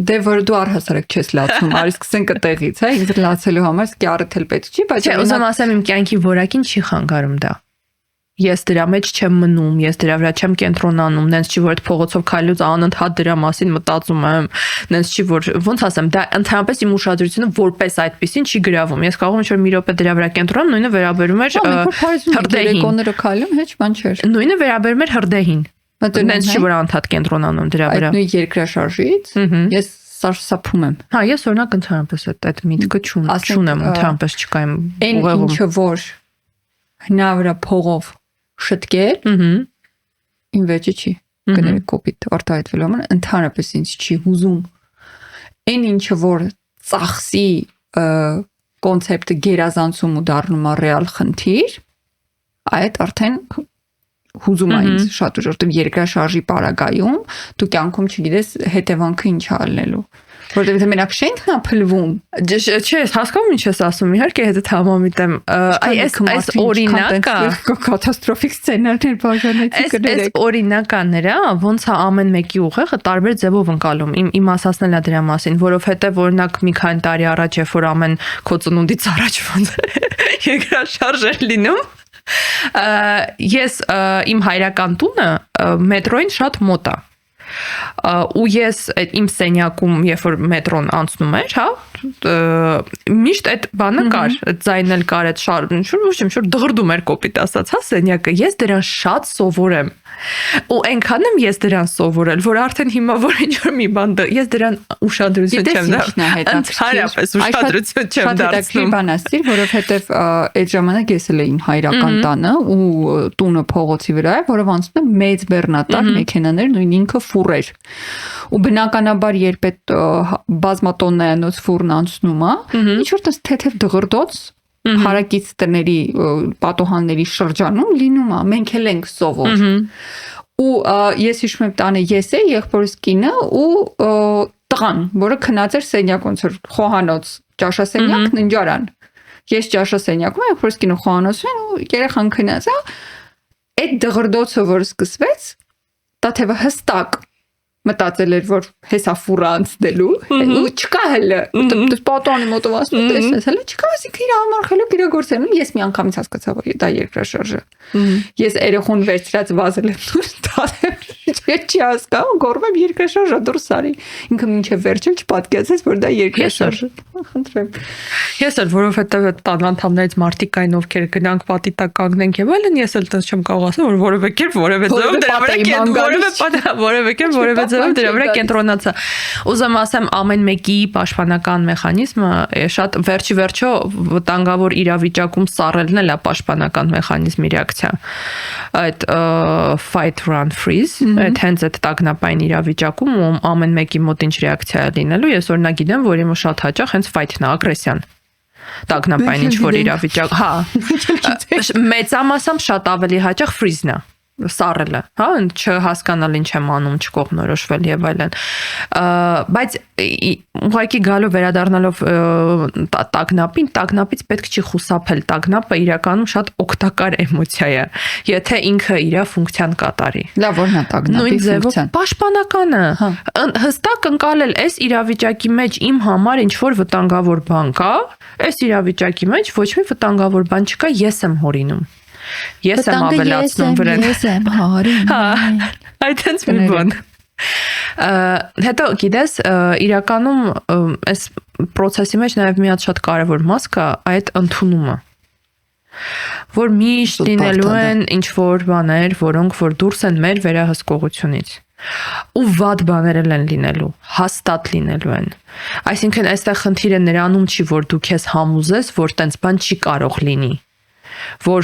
Դե որ դու առհասարակ չես լացում, արի սկսենք այդտեղից, հա, ինձ լացելու համար սկիառդ էլ պետք չի, բայց ուզում ասեմ իմ կյանքի որակին չի խանգարում դա։ Ես դրա մեջ չեմ մնում, ես դրա վրա չեմ կենտրոնանում, նենց չի որ այդ փողոցով քայլուց անընդհատ դրա մասին մտածում եմ, նենց չի որ ոնց ասեմ, դա ընդհանրապես իմ ուշադրությունը որպես այդպեսին չի գրավում։ Ես կարող եմ ինչ-որ մի րոպե դրա վրա կենտրոնանամ, նույնը վերաբերում էր հրդեհին քայլում, հեչ բան չէր։ Նույնը վերաբերում էր հրդեհին։ Նենց չի որ անընդհատ կենտրոնանում դրա վրա։ Այդ նույն երկրաշարժից ես սարսափում եմ։ Հա, ես օրինակ ընդհանրապես այդ միտքը չունեմ, ընդհանրապես չկա իմ ուղեղում։ Ինչը որ հնարավորա փողով շտկել, իմ վեճը չի։ Կներեք կոպիտ արտահայտվելու համար ընդհանրապես ինձ չի հուզում։ Այն ինչը որ ծախսի կոնցեպտը գերազանցում ու դառնում է ռեալ խնդիր, այդ արդեն հուզում է ինձ շատ ուժ, որտեղ երկրաշարժի պարագայում դու կյանքում չգիտես հետևանքը ինչ է ալնելու։ Որտեղ եթե մենակ շենքն է փլվում, չէ, հասկանում ինչ ես ասում, իհարկե հետդ համամիտեմ, այս օրինակը կատաստրոֆիկ սցենարներ բաժանեցի կներեք։ Այս օրինակը նրա ոնց է ամեն մեկի ուղեղը տարբեր ձևով ընկալում։ Իմ ասածն է դրա մասին, որովհետև օրինակ մի քանի տարի առաջ երբ որ ամեն քո ծնունդից առաջ ոնց երկրաշարժ էր լինում, ես իմ հայրական տունը մետրոյին շատ մոտ է։ Ու ես իմ սենյակում երբ որ մետրոն անցնում էր, հա, միշտ այդ բանը կար, այդ ձայնն էլ կար, այդ շուր դղրդում էր կոպիտ ասած, հա, սենյակը, ես դրան շատ սովոր եմ։ Ու այնքան եմ ես դրան սովորել, որ արդեն հիմա որ ինչ-որ մի բան ես դրան ուշադրություն չեմ դարձնում։ Ընդհանրապես ուշադրություն չեմ դարձնում։ Բան ասիր, որովհետև այդ ժամանակ ես էլ եմ հայրական տանը ու տունը փողոցի վրա է, որով անցնում է մեծ բեռնատար մեքենաներ, նույն ինքը ֆուր էր։ Ու բնականաբար երբ այդ բազմատոննայանոց ֆուրն անցնում է, ինչ-որ թեթև դղրդոց հարակից տների պատոհանների շրջանում լինում է, մենք էլ ենք սովոր։ Ու ես հիշում եմ տանը ես էի, եղբորս կինը ու տղան, որը քնած էր սենյակ ոնց որ խոհանոց, ճաշասենյակ, ննջարան։ Ես ճաշասենյակում եմ, եղբորս կինը խոհանոցում են ու երեխան քնած է։ Այդ դղրդոցը որ սկսվեց, դա թեվը հստակ մտածել էր որ հեսա ֆուրա անցնելու ու չկա հələ պատոնի մոտովացնում տեսես հələ չկա ասիկ իր համար խելոք իր գործերում ես մի անգամից հասկացա որ դա երկրաշարժը ես երեխուն վերցրած վազել եմ դուրս տալեմ չի հասկանում գոռում եմ երկրաշարժը դուրս արի ինքը մինչև վերջը չպատկացեց որ դա երկրաշարժ է խնդրեմ ես էլ որովհետև այդ տան անդամներից մարդիկ կային ովքեր գնանք պատի տակ կանգնենք եւ այլն ես էլ տես չեմ կարող ասել որ որևէ կերպ որևէ ձև դրա վրա որևէ կերպ որևէ դրա վրա կենտրոնացա։ Ուզում ասեմ ամեն մեկի պաշտպանական մեխանիզմը շատ վերջի վտանգավոր իրավիճակում սառելն էլ է պաշտպանական մեխանիզմի ռեակցիա։ Այդ fight run freeze, այդ հենց այդ տագնապային իրավիճակում ամեն մեկի մոտ ինչ ռեակցիա է լինելու, ես օրինակ գիտեմ, որ իմը շատ հաճախ հենց fight-ն է, ագրեսիան։ Տագնապային ինչ որ իրավիճակ, հա։ Մեծամասամբ շատ ավելի հաճախ freeze-ն է։ Սառելը, հա, չհասկանալ ինչ եմ անում, չկողմնորոշվել եւ այլն։ Բայց ուղղակի գալով վերադառնալով տագնապից պետք չի խուսափել։ Տագնապը իրականում շատ օգտակար էմոցիա է, եթե ինքը իր ֆունկցիան կատարի։ Լավ, որն է տագնապի ֆունկցիան։ Պաշտպանականը։ Հստակ ընկալել այս իրավիճակի մեջ իմ համար ինչ որ վտանգավոր բան կա, այս իրավիճակի մեջ ոչ մի վտանգավոր բան չկա, ես եմ հորինում։ Ես եմ ավելացնում վրան։ Ես եմ հարին։ Հա, այդպես մի բան։ Հետո գիտես, իրականում այս process-ի մեջ նաև մի հատ շատ կարևոր մաս կա այդ ընդունումը։ Որ միշտ լինելու են ինչ որ բաներ, որոնք որ դուրս են մեր վերահսկողությունից։ Ու վատ բաներ են լինելու, հաստատ լինելու են։ Այսինքն այստեղ խնդիրը նրանում չի, որ դու քեզ համոզես, որ տենց բան չի կարող լինի։ Որ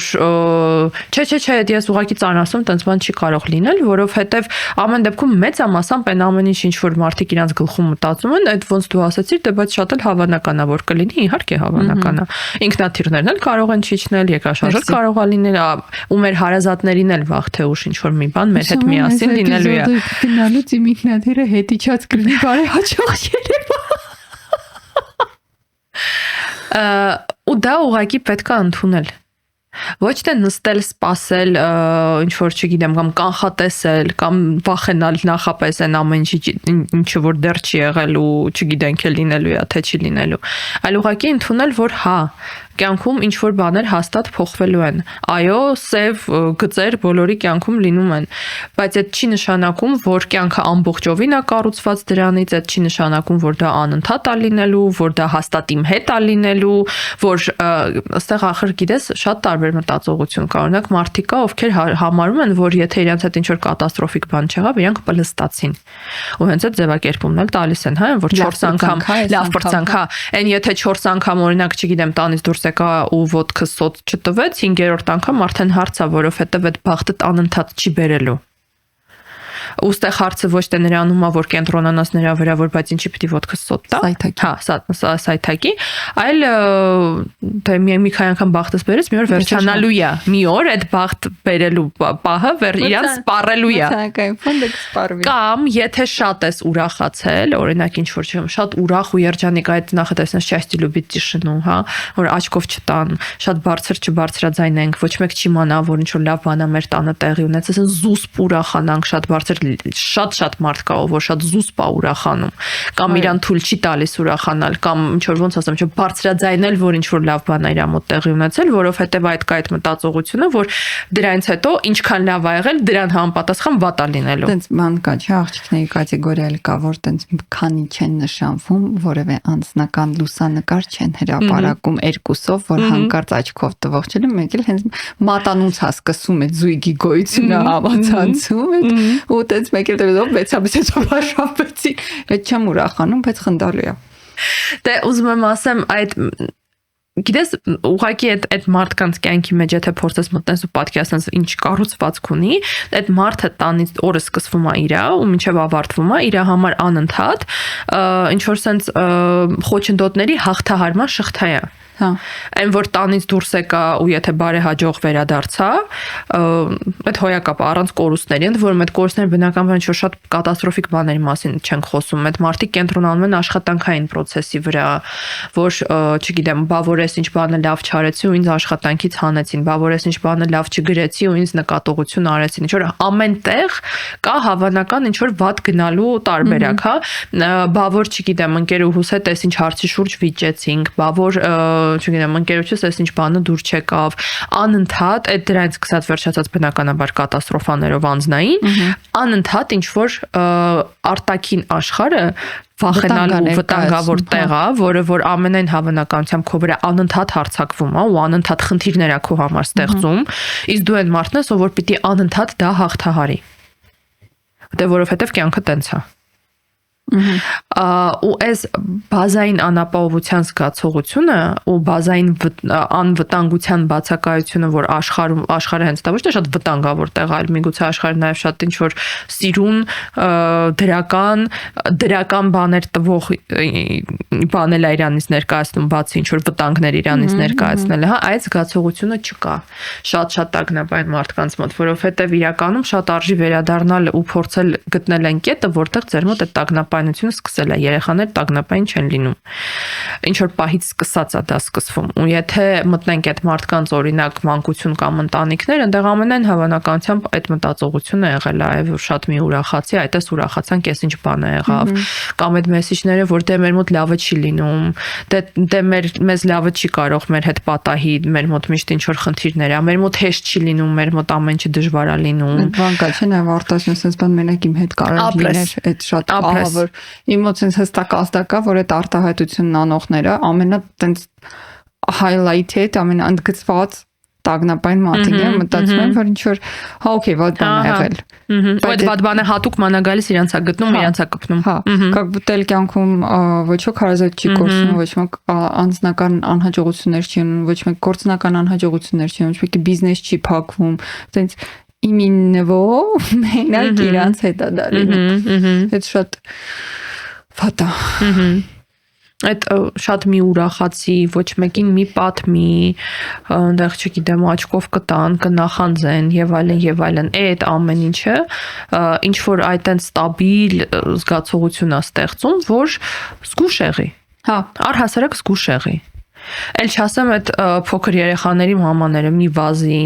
չէ, ես ուղղակի ծանրացում տենց բան չի կարող լինել, որովհետև ամեն դեպքում մեծամասամբ այն ամեն ինչ որ մարդիկ իրանց գլխում մտածում են, այդ ոնց դու ասացիր, դե բայց շատ էլ հավանական է որ կլինի, իհարկե հավանական է։ Ինքնաթիռներն էլ կարող են չիջնել, երկրաշարժը կարող է լինել, ու մեր հարազատներին էլ վաղ թե ուշ ինչ որ մի բան մեր հետ միասին լինելու է։ Գնալուց իմ ինքնաթիռը հետիչած կլինի, բարեհաճող երևա։ Ու դա ուղղակի պետք է ընդունել։ Ոչ թե նստել, սպասել, ինչ որ չգիտեմ, կամ կանխատեսել, կամ վախենալ նախապես այն ամեն ինչը որ դեռ չի եղել ու չգիտենք է լինելու է, թե չի լինելու, այլ ուղղակի ընդունել, որ հա, կյանքում ինչ որ բաներ հաստատ փոխվելու են։ Այո, սև գծեր բոլորի կյանքում լինում են, բայց այդ չի նշանակում, որ կյանքը ամբողջովին է կառուցված դրանից, այդ չի նշանակում, որ դա անընդհատ է լինելու, որ դա հաստատ իմ հետ է լինելու, որ ըստեղ ախր գիտես, շատ տարբեր մտածողություն կա։ Օրինակ մարդիկ կա, ովքեր համարում են, որ եթե իրենց հետ ինչ որ կատաստրոֆիկ բան չեղավ, իրանք պլստացին։ Ու հենց այդ ձևակերպումն էլ տալիս են, հա, որ 4 անգամ լավ պրծանք, հա, այն եթե 4 անգամ օրինակ չգիտեմ, տանից դուրս եկա ու ոդկը սոց չտվեց, 5-րդ անգամ արդեն հարց է, որովհետև այդ բախտը անընդհատ չի բերելու։ ուստեղ հարցը ոչ թե նրանում է, որ կենտրոնանաս նրա վրա, որ բայց ինչի պիտի ոդկս սոտ տա։ Հա, սայթակի, այլ թե մի քանի անգամ բախտս բերես, մի օր վերջանալու է։ Մի օր այդ բախտ բերելու պահը իրանց սպառելու է։ Մթանկային ֆոնդը կսպառվի։ Կամ եթե շատ ես ուրախացել, օրինակ ինչ որ չեմ, շատ ուրախ ու երջանիկ այդ նախատեսնես счастье любить тишину, հա, որ աչքով չտան, շատ բարձր չբարձրաձայնենք, ոչ մեկ չի մանա, որ ինչ որ լավ բան է մեր տանը տեղի ունեցած, զուսպ ուրախանանք, շատ բարձր, շատ մարդ կա, որ շատ զուսպ է ուրախանում, կամ իրան թույլ չի տալիս ուրախանալ, կամ ինչ որ ոնց ասեմ, չէ, բարձրաձայնել, որ ինչ որ լավ բան է իր մոտ տեղի ունեցել, որովհետև այդ կա այդ մտածողությունը, որ դրանից հետո ինչքան լավ ա եղել, դրան համապատասխան վատ է լինելու։ Տենց բան կա, չէ, աղջիկների կատեգորիա կա, որ տենց քանի չեն նշանվում, որևէ անձնական լուսանկար չեն հրապարակում երկուսով, որ հանկարծ աչքով տվող չէ, մեկ էլ հենց մատանուց է սկսում այդ զույգի գոյությունը համացանցում է, ու տենց մեկ էլ դեպքում մեծամեծ բաշապեցի, այդ չեմ ուրախանում, բայց խնդալու է։ Դե ուզում եմ ասեմ այդ գիտես ուղղակի այդ մարդկանց կյանքի մեջ եթե փորձես մտնես ու պատկերացնես ինչ կառուցվածք ունի, այդ մարդը տանից օրը սկսվում է իրա ու մինչև ավարտվում է իրա համար անընդհատ ինչ որ sense խոչընդոտների հաղթահարման շղթա է։ Հա։ Այն որ տանից դուրս եկա ու եթե բարեհաջող վերադարձա, այդ հոյակապ առանց կորուստների, ընդ որում այդ կորուստները բնականաբար ինչ-որ շատ կատաստրոֆիկ բաների մասին չենք խոսում, այդ մարդիկ կենտրոնանում են աշխատանքային process-ի վրա, որ չգիտեմ, բավորես ինչ բանը լավ չարեցի ու ինձ աշխատանքից հանեցին, բավորես ինչ բանը լավ չգրեցի ու ինձ նկատողություն արեցին, ինչ որ ամեն տեղ կա հավանական ինչ որ վատ գնալու տարբերակ, հա, բավոր չգիտեմ, ընկերուհուս հետ էս ինչ հարցի շուրջ վիճեցինք, բավոր չգիտեմ, ընկերոջս էս ինչ բանը դուր չեկավ, անընդհատ այդ դրանից սկսած վերջացած բնականաբար կատաստրոֆաներով անձնային, անընդհատ ինչ որ արտաքին աշխարհը վախենալու վտանգավոր տեղ է, որը որ ամենայն հավանականությամբ քո վրա անընդհատ հարձակվում է ու անընդհատ խնդիրներ է քո համար ստեղծում, իսկ դու այն մարդն ես, ով որ պիտի անընդհատ դա հաղթահարի։ Դե որովհետև կյանքը տենց է։ Ու այս բազային անապահովության զգացողությունը ու բազային անվտանգության բացակայությունը, որ աշխարհը հենց դա ոչ թե շատ վտանգավոր տեղ, այլ միգուցե աշխարհը նաև շատ ինչ որ սիրուն, դրական բաներ տվող բանել է իրանից ներկայացնում, բացի ինչ որ վտանգներ իրանից ներկայացնելը, հա, այդ զգացողությունը չկա շատ տագնապային մարդկանց մոտ, որովհետև իրականում շատ արժի վերադառնալ ու փորձել գտնել այն կետը, որտեղ ձեր մոտ այդ տագնապայնությունը սկսել է, երեխաներ տագնապային չեն լինում։ Ինչ որ պահից սկսած է դա սկսվում։ Ու եթե մտնենք այդ մարդկանց օրինակ մանկություն կամ ընտանիքներ, այնտեղ ամենայն հավանականությամբ այդ մտածողությունը եղել է, որ շատ մի ուրախացի, այդպես ուրախացանք, ես ինչ բան է եղավ, կամ այդ մեսիջները, որ դե մեր մոտ լավը չի լինում, դե մեզ լավը չի կարող մեր հետ պատահի, մեր մոտ միշտ ինչ որ խնդիրներ է, մեր մոտ հեշտ չի լինում, մեր մոտ ամեն ինչը դժվար է լինում։ Այդ բան կա, չէ՞, նաև արտասում sense բան մենակ իմ հետ կարող լիներ, այդ շատ ահավոր իմ մոտ sense հստակ ազդակա, որ այդ արտահայտությունն անողները ամենա տենց highlighted, ամենաընդգծված տագնապային մատին է, մտածում եմ, որ ինչ որ հա օքեյ, վատ բան է եղել։ Բայց վատ բանը հատուկ մանա գալիս իրանց է գտնում, իրանց է կպնում։ Հա, как будто էլ կյանքում ոչ ոք հարազատ չի կորցնում, ոչ մեկ անձնական անհաջողություններ չի ունենում, ոչ մեկ գործնական անհաջողություններ չի ունենում, ոչ մեկի բիզնես չի փակվում, տենց իմիննվո մենակ իրանց հետ է դա լինում։ Այդ շատ վատ է։ Այդ շատ մի ուրախացի, ոչ մեկին մի պատմի, այնտեղ չգիտեմ, աչքով կտան, կնախանձեն եւ այլն, այդ ամեն ինչը ինչ որ այդտենց ստաբիլ զգացողություն է ստեղծում, որ զգուշ եղի։ Հա, առհասարակ զգուշ եղի։ Էլ չասեմ այդ փոքր երեխաների մամաները մի վազի,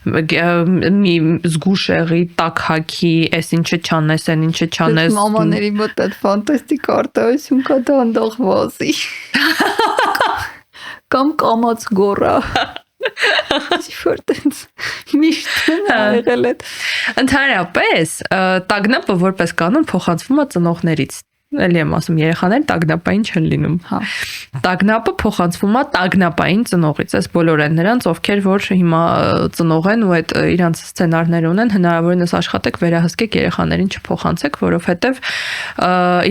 մի զգուշ եղի, տակ հագի, այս ինչը չանես, այն ինչը չանես։ Մամաների մոտ այդ ֆանտաստիկ արտահայտություն կա դանդաղ վազի։ Կամ կամած գորա։ Շորտենց միշտ եղել է։ Ընդհանրապես տագնապը որպես կանոն փոխանցվում է ծնողներից։ Էլի եմ ասում, երեխաները տագնապային չեն լինում։ Հա։ Տագնապը փոխանցվում է տագնապային ծնողից։ Այս բոլոր են նրանց, ովքեր որ հիմա ծնող են ու այդ իրանց սցենարներ ունեն, հնարավորինս աշխատեք վերահսկեք երեխաներին չփոխանցեք, որովհետև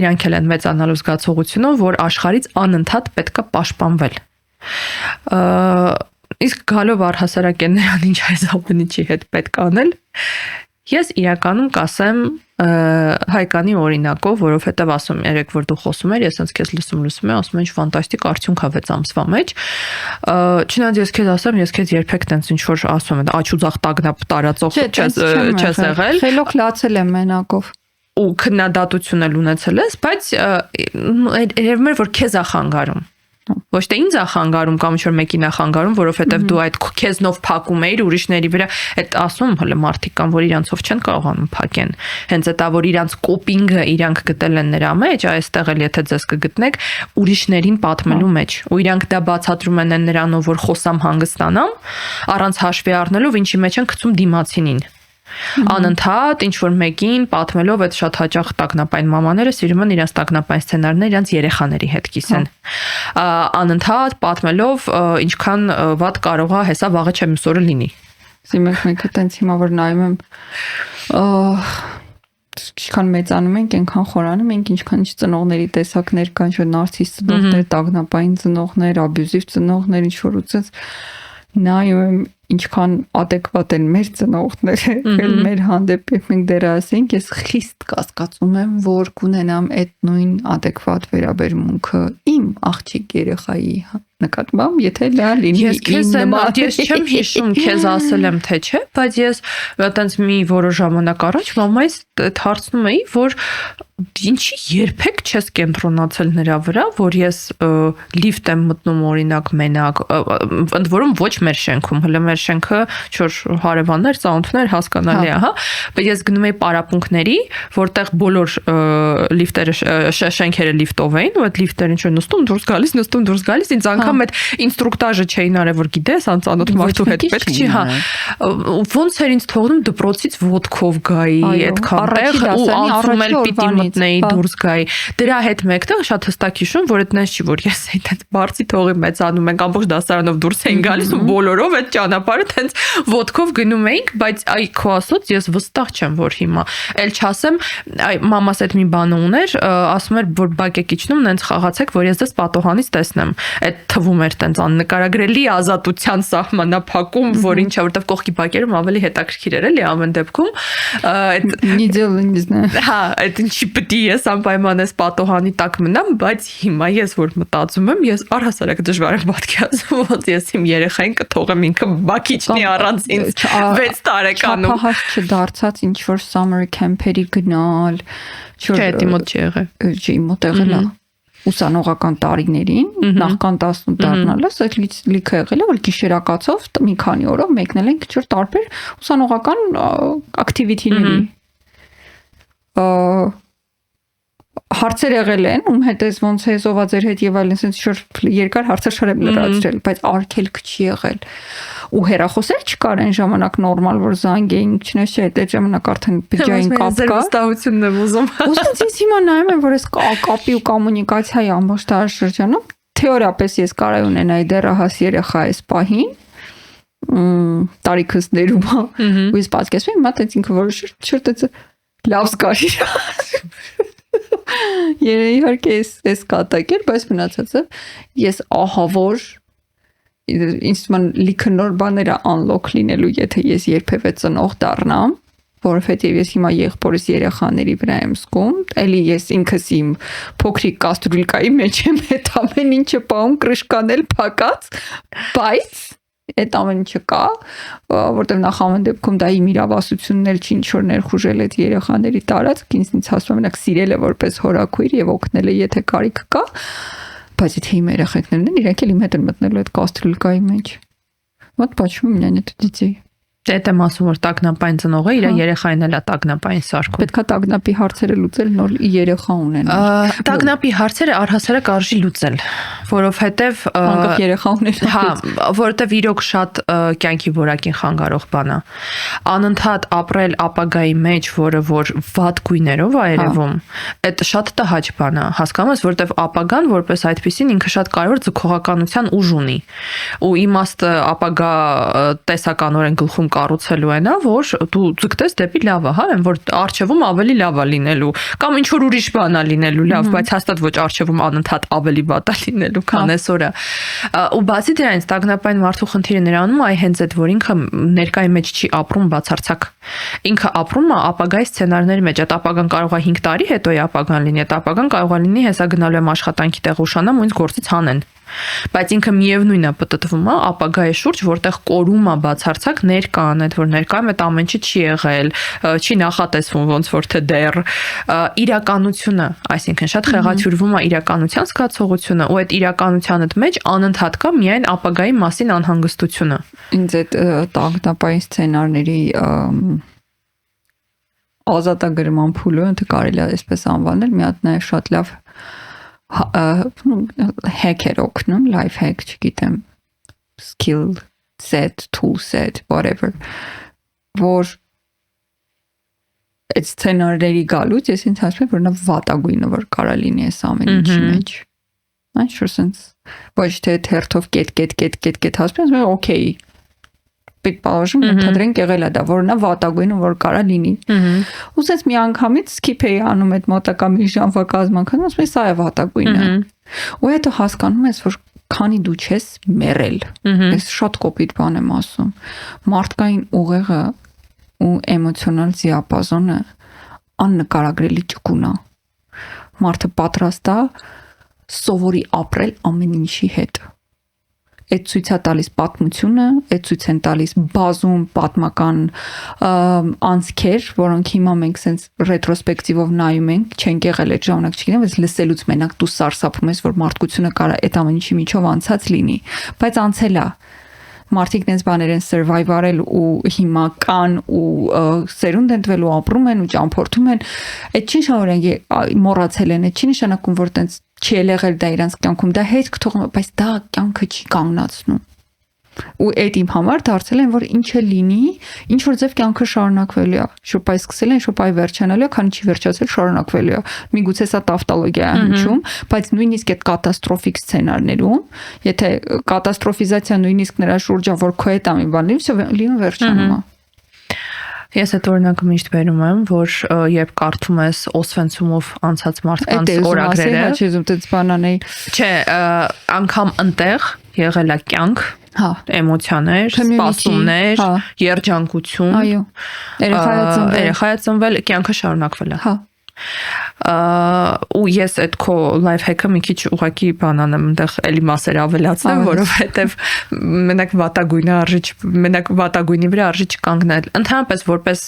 իրանք էլ են մեծանալու զգացողությունով, որ աշխարհից անընդհատ պետք է պաշտպանվել։ Իսկ գալով առհասարակ են նրան ինչ այս ամենի հետ պետք անել։ Ես իրականում կասեմ Հայկանի օրինակով, որովհետև ասում երեք որ դու խոսում ես, ես հենց քեզ լսում եմ, ասում եմ ինչ ֆանտաստիկ արդյունք ա 6 ամսվա մեջ։ Չնայած ես քեզ ասեմ, ես քեզ երբեք տենց ինչ որ ասում եմ, աչուձախ տագնապ տարածող չես եղել։ Խելոք լացել եմ մենակով։ Ու քննադատություն էլ ունեցել ես, բայց երևում է որ քեզ ա խանգարում։ Ոչ թե ինձ ա խանգարում կամ ինչ որ մեկին ա խանգարում, որովհետև դու այդ քեզնով փակում էիր ուրիշների վրա, այդ ասում հələ մարդիկ կան, որ իրանցով չեն կարողանում փակեն։ Հենց դա որ իրանց կոպինգը իրանք գտել են նրա մեջ, այստեղ էլ եթե ձեզ կգտնեք ուրիշներին պատմելու մեջ, ու իրանք դա բացատրում են նրանով, որ խոսամ հանգստանամ, առանց հաշվի առնելով ինչի մեջ են գցում դիմացինին։ Անընդհատ ինչ որ մեկին պատմելով այդ շատ հաճախ տագնապային մամաները սիրում են իրենց տագնապային սցենարները իրենց երեխաների հետ կիսեն։ Անընդհատ պատմելով ինչքան վատ կարող է հեսա վաղը չեմ սորը լինի։ Մեկը տենց հիմա որ նայում եմ ինչքան մեծանում ենք, այնքան խորանում ենք, ինչքան ինչ ծնողների տեսակներ կան, ինչ նարցիստ ծնողներ, տագնապային ծնողներ, աբյուզիվ ծնողներ, ինչ որ ուծած նայում եմ ինչքան adekvat են մեր ծնողները, ել մեր հանդեպ մենք դեռ ասենք, ես խիստ կասկածում եմ, որ կունենամ այդ նույն adekvat վերաբերմունքը իմ աղջիկ երեխայի նկատմամբ, եթե դա լինի ես չեմ հիշում քեզ ասել եմ թե չէ, բայց ես այտենց մի որոշ ժամանակ առաջ մամայից հարցնում էի, որ ինչի երբեք չես կենտրոնացել նրա վրա, որ ես լիֆտ եմ մտնում օրինակ մենակ, ընդ որում ոչ մեր շենքում, հələ մեր շենքը չոր հարևաններ, ծանոթներ հասկանալի է, հա, բայց ես գնում էի պարապմունքների, որտեղ բոլոր լիֆտերը շենքերը լիֆտով էին, ու այդ լիֆտերը ինչ որ նստում դուրս գալիս, ինձ անգամ այդ ինստրուկտաժը չէին արել, որ գիտես, անծանոթ մարդու հետ պետք չի, հա, ոնց էր ինձ թողնում դպրոցից ոդկով գայի, այդքան տեղ ու անցում էլ պիտի մտնեի դուրս գայի։ Դրա հետ մեկտեղ շատ հստակ հիշում, որ այդնես չի, որ ես այդ բարձի թողի մեծանում ենք ամբողջ դասարանով դուրս էին գալիս ու բոլորով այդ ճանապարհը տենց ոդկով գնում էինք, բայց այ քո ասած ես վստահ չեմ, որ հիմա էլ չասեմ, այ մամաս այդ մի բանը ուներ, ասում էր, որ բակեք իջնում, նենց խաղացեք, որ ես դες պատոհանից տեսնեմ։ Այդ թվում էր տենց աննկարագրելի ազատության սահմանափակում, որ ինչա, որտեվ կողքի բակերում ավելի հետաքրքիր էր էլի ամեն դեպքում։ Այդ նիդելինգն է։ Հա, այդ ինչի պետք է ես անպայման ես պատոհանի տակ մնամ, բայց հիմա ես որ մտածում եմ, ես առհասարակ դժվար եմ պատկերացնում, որ ես իմ երեխային կթողեմ ինքը բակիչնի առանց ինձ 6 տարեկանում։ Չափահաս չդարձած ինչ որ summer camp-երի գնալ, չէ, դի մոտ չի եղել։ Չի մոտ եղել է։ Ուսանողական տարիներին, նախքան 18 դառնալս, այդ լիքը եղել է, որ գիշերակացով մի քանի օրով մեկնել ենք ինչ որ տարբեր ուսանողական activity-ների։ Հարցեր եղել են, ում հետ ես ոնց է ով ձեր հետ եւ այլն, ասես շուտ երկար հարցեր շարեմ լրացրել, բայց արգելք չի եղել։ Ու հերախոսեր չկար այն ժամանակ նորմալ, որ զանգեին, չնայած չէ, այդ ժամանակ արդեն բջջային կապ կա։ Վստահությունն եմ ուզում։ Ուսից ես հիմա նայում եմ, որ այս կապի ու կոմունիկացիայի ամբողջ տարաշրջանում թեորիապես ես կարա ունենայի դեռահաս երեխա այս պահին, տարիքս ներում է, ու ես պատկերացնում եմ, մա տենց ինքը որոշ շուտ լավ զգալի։ Իհարկե էս կատակեր, բայց մնացածը ես ահա որ ինձ ման լիքը նոր բաներ անլոկ լինելու, եթե ես երբևէ ծնող դառնամ, որովհետև ես հիմա եղբորս երեխաների վրա եմ զգում, էլի ես ինքս իմ փոքրիկ կաստրուլկայի մեջ եմ այդ ամեն ինչը պահում կրշկանել փակած, բայց այդ ամեն ինչը կա, որտեղ նախ ամեն դեպքում դա իմ իրավասությունն էլ չի ինչ որ ներխուժել այդ երեխաների տարածք, ինձ հասնում է մենակ սիրել է որպես հորաքույր եւ օգնել է, եթե կարիք կա, բայց եթե իմ երեխեքներն են, իրենք էլ իմ հետ են մտնելու այդ կաստրուլկայի մեջ։ Ոտ почему меня нет детей։ Դե եմ ասում, որ տագնապային ծնողը իր երեխային էլ է տագնապային սարքում։ Պետքա տագնապի հարցերը լուծել, նոր երեխա ունենալ։ Տագնապի հարցերը առհասարակ արժի լուծել, որովհետև անկախ երեխա ունենալ։ Հա, որովհետև իրոք շատ կյանքի որակին խանգարող բան է։ Անընդհատ ապրել ապագայի մեջ, որը որ վատ գույներով է երևում, այդ շատ տհաճ բան է։ Հասկանում ես, որովհետև ապագան որպես այդպեսին ինքը շատ կարևոր ձգողականության ուժ ունի։ Ու իմաստը ապագա տեսականորեն գլխում կառուցելու են, որ դու ձգտես դեպի լավը, հա, այն որ արժևում ավելի լավ է լինելու, կամ ինչ որ ուրիշ բան է լինելու լավ, բայց հաստատ ոչ արժևում անընդհատ ավելի վատ է լինելու, քան այսօրը։ Ու բացի դրանից տագնապային մարդու խնդիրը նրանում այ հենց այդ որ ինքը ներկայի մեջ չի ապրում բացարձակ։ Ինքը ապրում է ապագայի սցենարների մեջ, այդ ապագան կարող է 5 տարի հետո է ապագան լինի, այդ ապագան կարող է լինի հեսա գնալու եմ աշխատանքի տեղ ուշանամ ու ինձ գործից հանեն։ Բայց ինքը միևնույն է պատտվում է ապագայի շուրջ, որտեղ կորում է բացարձակ ներկան, այդ որ ներկայում այդ ամեն ինչը չի եղել, չի նախատեսվում ոնց որ թե դեռ իրականությունը, այսինքն շատ խեղաթյուրվում է իրականության զգացողությունը ու այդ իրականությանդ մեջ անընդհատ կա միայն ապագայի մասին անհանգստությունը։ Ինձ այդ տագնապային սցենարների ազատագրման փուլը ընդ կարելի է այսպես անվանել, մի հատ նաև շատ լավ hack էր օգնում, life hack, չգիտեմ, skill set, tool set, whatever, որ այդ սցենարների գալուց ես ինձ հասնում որ նա վատագույնը որ կարա լինի այս ամեն ինչի մեջ։ Այն շուրսենց ոչ թե թերթով կետ հասնում ես, օքեյ պետք բաժում ընդհանրենք եղել է դա որ նա վատագույնը որ կարա լինի։ Ու ասես մի անգամից skip էի անում այդ մոտակա մի ժամվա կազմանքն, ասում ես սա է վատագույնը։ Ու հետո հասկանում ես որ քանի դու չես մեռել։ Ես շատ կոպիտ բան եմ ասում։ Մարդկային ուղեղը ու էմոցիոնալ դիապազոնը աննկարագրելի ճկուն է։ Մարդը պատրաստ է սովորի ապրել ամեն ինչի հետ։ Այդ ցույց է տալիս պատմությունը, այդ ցույց են տալիս բազում պատմական անցքեր, որոնք հիմա մենք sense ռետրոսպեկտիվով նայում ենք, չենք եղել այդ ժամանակ, չգիտեմ, բայց լսելուց մենակ դու սարսափում ես, որ մարդկությունը կարա այդ ամեն ինչի միջով անցած լինի, բայց անցել է։ Մարդիկ նենց բաներ են survive արել ու հիմա կան ու սերունդ են տվել ու ապրում են ու ճամփորդում են։ Այդ չի նշանակում մոռացել են, այդ չի նշանակում որ տենց չի եղել դա իրանց կյանքում, դա հետ կթողում, բայց դա կյանքը չի կանգնացնում։ Ու այդ իմ համար դարձել են որ ինչը լինի, ինչ որ ձև կյանքը շարունակվելու է։ Շուտապ սկսել են, շուտապ վերջանալու է, քանի չի վերջացել շարունակվելու է։ Միգուցե սա տավտոլոգիա է հնչում, բայց նույնիսկ այդ կատաստրոֆիկ սցենարներում, եթե կատաստրոֆիզացիա նույնիսկ նրա շուրջը որ քո հետ ամի բան լինի, վերջանում է։ Ես այդ օրինակը միշտ բերում եմ, որ երբ կարդում ես Օսվենցումով անցած մարդկանց օրագրերը, չէ, անգամ ընտեղ եղել է կյանք, էմոցիաներ, սպասումներ, երջանկություն, այո, երեխայա ծնվել, կյանքը շարունակվել է։ Ու ես այդ քո life hack-ը մի քիչ ուղղակի բան անեմ, այնտեղ էլի մասեր ավելացնեմ, որովհետև մենակ վատագույնի վրա արժի չկանգնել։ Ընդհանրապես որպես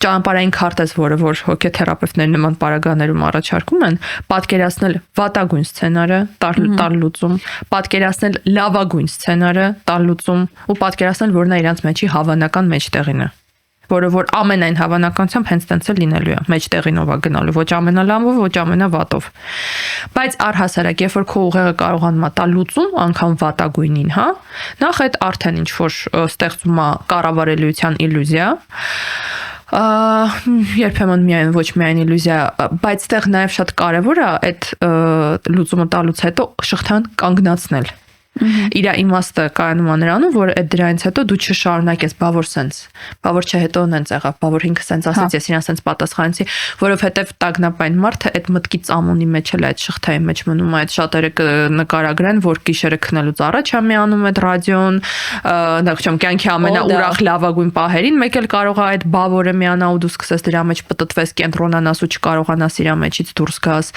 ճանապարհային քարտեզ, որը որ հոգեթերապևտներ նման պարագաներում առաջարկում են, պատկերացնել վատագույն սցենարը, տալ լուծում, պատկերացնել լավագույն սցենարը, տալ լուծում ու պատկերացնել, որ նա իրանց մեջի հավանական մեջտեղին է, որը որ ամենայն հավանականությամբ հենց տենց է լինելու է, մեջտեղինով է գնալու, ոչ ամենալավով, ոչ ամենավատով։ Բայց առհասարակ, երբ որ քո ուղեղը կարողանում է տալ լուծում, անգամ վատագույնին, հա, նախ այդ արդեն ինչ որ ստեղծում է կառավարելիության իլյուզիա, երբեմն միայն ոչ միայն իլյուզիա, բայց այդտեղ նաև շատ կարևոր է այդ լուծումը տալուց հետո շղթան կանգնացնել։ Իր իմաստը կայանում է նրանում, որ այդ դրանից հետո դու չշարունակես, բա որ սենց, բա որ չէ հետո նենց եղավ, բա որ ինքը սենց ասեց, ես իրան սենց պատասխանեցի, որովհետև տագնապային մարդը այդ մտքի ծամոնի մեջ էլ այդ շղթայի մեջ մնում է, այդ շատերը կնկարագրեն, որ գիշերը քնելուց առաջ է միանում այդ ռադիոն, նախ կյանքի ամենաուրախ լավագույն պահերին, մեկ էլ կարող է այդ բավորը միանա ու դու սկսես դրա մեջ պտտվես, կենտրոնանաս ու չկարողանաս իր մեջից դուրս գաս։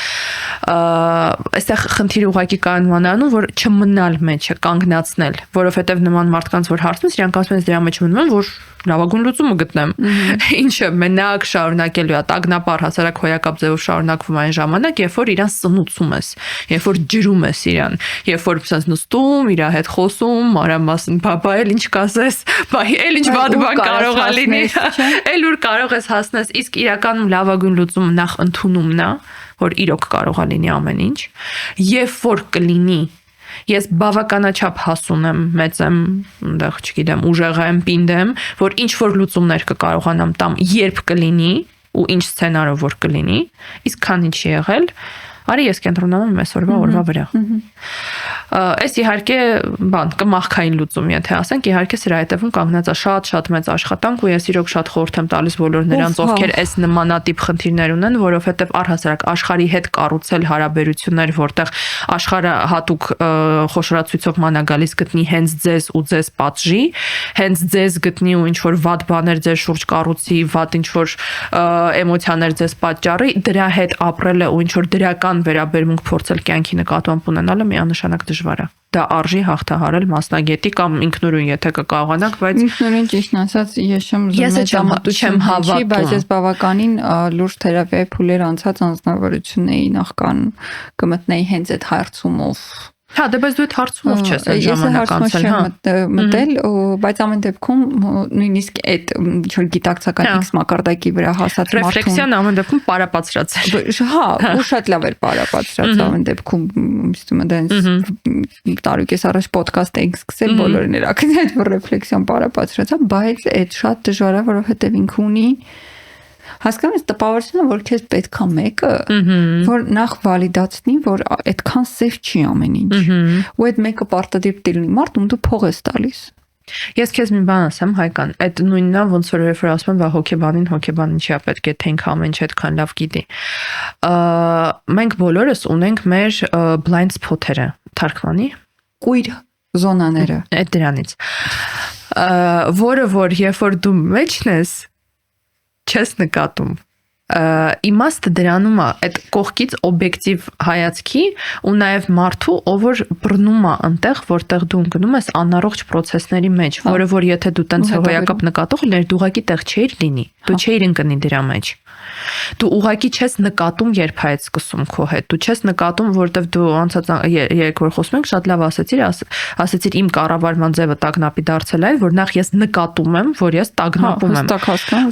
Այստեղ խնդիրը ուղղակի կայանում է նրանում, որ չմնալ մեջը կանգնացնել, որովհետև նման մարդկանց որ հարցնում ես, իրանք ասում են դրա մեջ մնում են, որ լավագույն լուծումը գտնեմ։ Ինչը մենակ շարունակելու է տագնապար հասարակ հոյակապ ձևով շարունակվում այն ժամանակ, երբ որ իրան սնուցում ես, երբ որ ջրում ես իրան, երբ որ ցած նստում, իր հետ խոսում, մանրամասն բաբա էլ ինչ կասես, բայ էլ ինչ վատ բան կարող է լինի, էլ ուր կարող ես հասնես, իսկ իրականում լավագույն լուծումը նախ ընդունումն է, որ իրոք կարող է լինի ամեն ինչ, երբ որ կլինի ես բավականաչափ հասուն եմ, մեծ եմ, այնտեղ չգիտեմ, ուժեղ եմ, պինդ եմ, որ ինչ որ լուծումներ կկարողանամ տամ, երբ կլինի ու ինչ սցենարով որ կլինի, իսկ քանի չի եղել, արի ես կենտրոնանում եմ այսօրվա օրվա վրա։ Այս իհարկե բան կմախքային լուծում, եթե ասենք, իհարկե սրա հետևում կանգնած է շատ մեծ աշխատանք ու ես իրոք շատ խորհուրդ եմ տալիս բոլոր նրանց, ովքեր այս նմանատիպ խնդիրներ ունեն, որովհետև առհասարակ աշխարհի հետ կառուցել հարաբերություններ, որտեղ աշխարհը հատուկ խոշորացույցով մանա գալիս գտնի հենց ձեզ ու ձեզ պատժի, հենց ձեզ գտնի ու ինչ որ վատ բաներ ձեր շուրջ կառուցի, վատ ինչ որ էմոցիաներ ձեզ պատճառի, դրա հետ ապրելը ու ինչ որ դրական վերաբերմունք փորձել կյանքի նկատմամբ ունենալը միանշանակ դժվար է։ Դա արժի հաղթահարել մասնագետի կամ ինքնուրույն, եթե կկարողանաք, բայց ինքնուրույն ճիշտն ասած ես չեմ հավատում, բայց ես բավականին լուրջ թերապիայի փուլեր անցած անձնավորություն էի նախքան կմտնեի հենց այդ հարցումով։ Հա, դե բայց դու այդ հարցումով չես այն ժամանակ անցել, հա։ Մտել, բայց ամեն դեպքում նույնիսկ այդ ինչ-որ գիտակցական X մակարդակի վրա հասած մարդուն ռեֆլեքսիան ամեն դեպքում պարապացրած էր։ Հա, ու շատ լավ էր պարապացրած ամեն դեպքում, իստում եմ դենց տարուկես առաջ ոդկաստ էինք սկսել բոլորին երակից այդ ռեֆլեքսիան պարապացրած, բայց այդ շատ դժվար է, որովհետև ինքը ունի հասկանում ես տպավորությունը, որ քեզ պետք է մեկը, որ նախ վալիդացնի, որ այդքան սև չի ամեն ինչ։ Ու այդ մեկը պարտադիր դիլնի մարդ, ում դու փող ես տալիս։ Ես քեզ մի բան ասեմ, Հայկան, այդ նույնն է, ոնց որ երբ ասում են, բա հոգեբանին չի պետք է թե ինքը ամեն ինչ այդքան լավ գիտի։ Մենք բոլորս ունենք մեր blind spot-երը, թարգմանի կույր զոնաները։ Այդ դրանից։ Որը որ երբ որ դու մեջն ես չես նկատում իմաստը դրանում է այդ կողքից օբյեկտիվ հայացքի ու նաև մարդու, ով որ բռնում է այնտեղ, որտեղ դու ընկնում ես անառողջ process-ների մեջ, որը որ եթե դու տենց հոյակապ նկատող լիներ, դու ուղղակի տեղ չէիր լինի, դու չէիր ընկնի դրա մեջ։ Դու ուղղակի չես նկատում, երբ հայտ սկսում քո հետ։ Դու չես նկատում, որտեվ դու անցած երեք որ խոսում ենք, շատ լավ ասացիր իմ կառավարման ձևը տագնապի դարձել այն, որ նախ ես նկատում եմ, որ ես տագնապում եմ,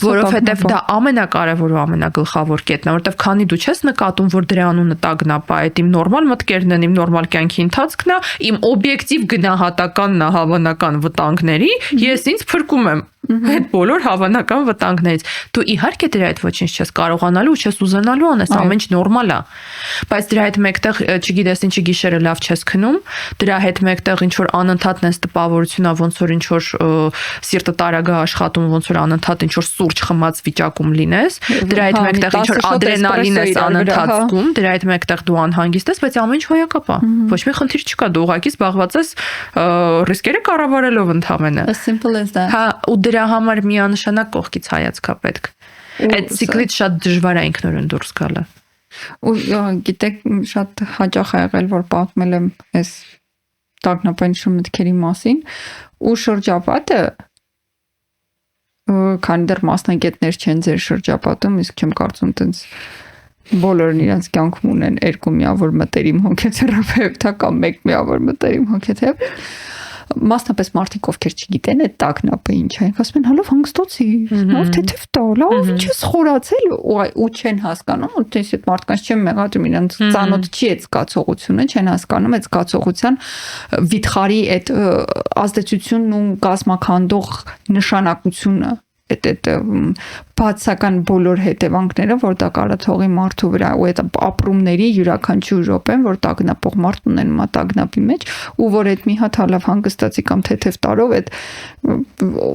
որովհետև դա ամենակարևորը ամենագլխավոր կետն է, որովհետև քանի դու չես նկատում, որ դրա անունը տագնապ է, այդ իմ նորմալ մտքերն են, իմ նորմալ կյանքի ընթացքն է, իմ օբյեկտիվ գնահատականն է հավանական վտանգների, ես ինձ փրկում եմ այդ բոլոր հավանական վտանգներից։ Դու իհարկե դրա հետ ոչինչ չես կարողանալու, չես ուզենալու անես, ամեն ինչ նորմալ է։ Բայց դրա հետ մեկտեղ, չգիտես ինչի գիշերը լավ չես քնում, դրա հետ մեկտեղ ինչ որ անընդհատ նես տպավորություն է, ոնց որ ինչ որ սիրտը տարագա աշխատում, ոնց որ անընդհատ ինչ որ սուրճ խմած վիճակում լինես, դրա հետ մեկտեղ ինչ որ ադրենալին ես անընդհատ զգում, դրա հետ մեկտեղ դու անհանգիստ ես, բայց ամեն ինչ հոյակապ է։ Ոչ մի խնդիր չկա, դու ուղղակի զբաղված ես ռիսկերը կառավարելով ընդհանրապես։ As simple as that։ Հա, ու դրա համար միանշանակ կողքից հայացք է պետք։ Այդ ցիկլից շատ դժվար է ինքնուրույն դուրս գալը։ Ու գիտեք, շատ հաճախ է եղել, որ պատմել եմ այս տագնապային մտքերի մասին, ու շրջապատը քանի դեռ մասնագետներ չեն ձեր շրջապատում, իսկ չեմ կարծում տենց բոլորն իրենց կյանքում ունեն երկու միավոր մտերիմ հոգեթերապևտ կամ մեկ միավոր մտերիմ հոգեթերապևտ, մասնապես մարդիկ ովքեր չգիտեն այդ տագնապը ինչ է, ասում են հալով հանգստոցի, լավ թեթև տա, լավ ինչ ես խորացել ու չեն հասկանում, ու դες այդ մարդկանց չեմ մեղադրում, իրենց ծանոթ չի այդ զգացողությունը, չեն հասկանում այդ զգացողության վիթխարի այդ ազդեցությունն ու կազմաքանդող նշանակությունը, այդ բացական բոլոր հետևանքները, որ դա կարա թողի մարդու վրա, ու այդ ապրումների յուրաքանչյուր րոպեն, որ տագնապող մարդ ունեն մա տագնապի մեջ, ու որ այդ մի հատ հալավ հանգստացի կամ թեթև տարով այդ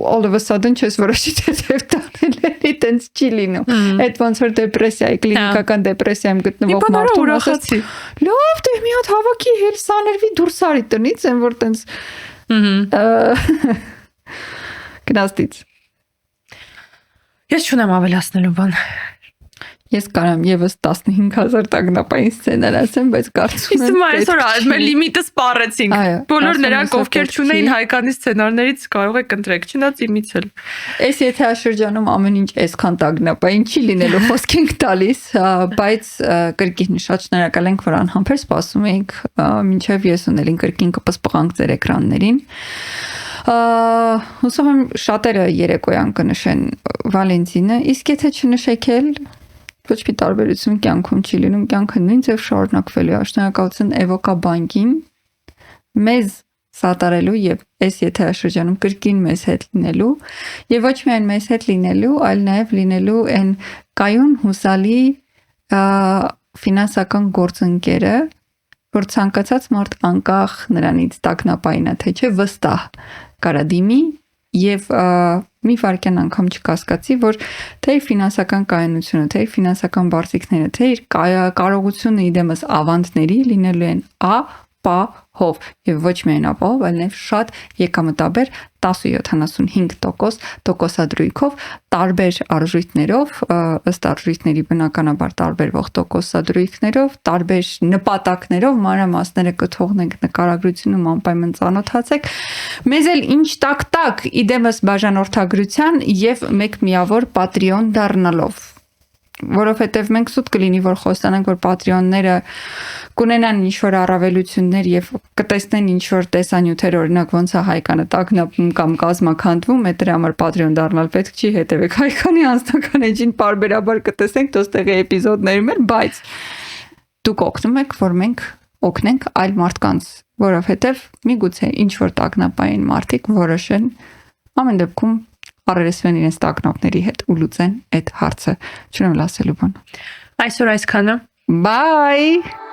all of a sudden չես որոշի թեթև տարել, տենց չի լինում։ Այդ ոնց որ դեպրեսիայի, կլինիկական դեպրեսիայում գտնվող մարդու ուրախացի։ Լավ, դե մի հատ հավաքի հել սաներվի դուրս արի տնից, են որ տենց գնացից։ Ես չունեմ ավելացնելու բան։ Ես կարամ եւս 15000 տագնապային սցենար ասեմ, բայց կարծում եմ Իսկ այսօր մեր լիմիտը սպառեցինք։ Բոլոր նրանք, ովքեր չունեին հայկանի սցենարներից, կարող եք ընտրեք, չնայած իմից էլ։ Այս եթերաշրջանում ամեն ինչ այսքան տագնապային չի լինելու, խոսք ենք տալիս, բայց կրկին շատ շնորհակալ ենք, որ անհամբեր սպասում եք, մինչև ես ու Նելին կրկին կպսպղանք ձեր էկրաններին։ Հուսով եմ շատերը երեկոյան կնշեն Վալենտինը, իսկ եթե չնշեք էլ ոչ մի տարբերություն կյանքում չի լինում, կյանքը նույն ձև շարունակվելու է։ Շնորհակալություն Էվոկա բանկին մեզ սատարելու եւ այս եթերաշրջանում կրկին մեզ հետ լինելու եւ ոչ միայն մեզ հետ լինելու, այլ նաեւ լինելու այն կայուն հուսալի ֆինանսական գործընկերը, որ ցանկացած մարդ անկախ նրանից տագնապային է թե չէ վստահ կարա դիմի եւ մի վարքյան անգամ չկասկածի, որ թե իր ֆինանսական կայունությունը, թե իր ֆինանսական բարձիկները, թե իր կարողությունը իդեմս ավանդների լինելու են ապահով եւ ոչ միայն ապահով, այլ նաեւ շատ եկամտաբեր 10-75% տոկոսադրույքով, տարբեր արժույթներով, ըստ արժույթների բնականաբար տարբերվող տոկոսադրույքներով, տարբեր նպատակներով, մանրամասները կթողնենք նկարագրությունում անպայման ծանոթացեք։ Մեզ էլ ինչ տակ իդեմս բաժանորդագրության եւ մեկ միավոր Patreon դառնալով, որովհետև մենք սուտ կլինի, որ խոսանանք, որ Patreon-ները կունենան ինչ-որ առավելություններ եւ կտեսնեն ինչ-որ տեսանյութեր, օրինակ ոնց է Հայկանը տագնապում կամ կազմաքանդվում, է դրա համար Patreon դառնալ պետք չի, հետևեք Հայկանի անձնական էջին պարբերաբար կտեսնենք դոստեղի էպիզոդներում էլ, բայց դուք օգնում եք, որ մենք օգնենք այլ մարդկանց, որովհետև միգուցե ինչ-որ տագնապային մարդիկ որոշեն ամեն դեպքում առերեսվեն իրենց տագնապների հետ ու լուծեն այդ հարցը։ Չունեմ լասելու բան։ Այսօր այսքանը։ Bye.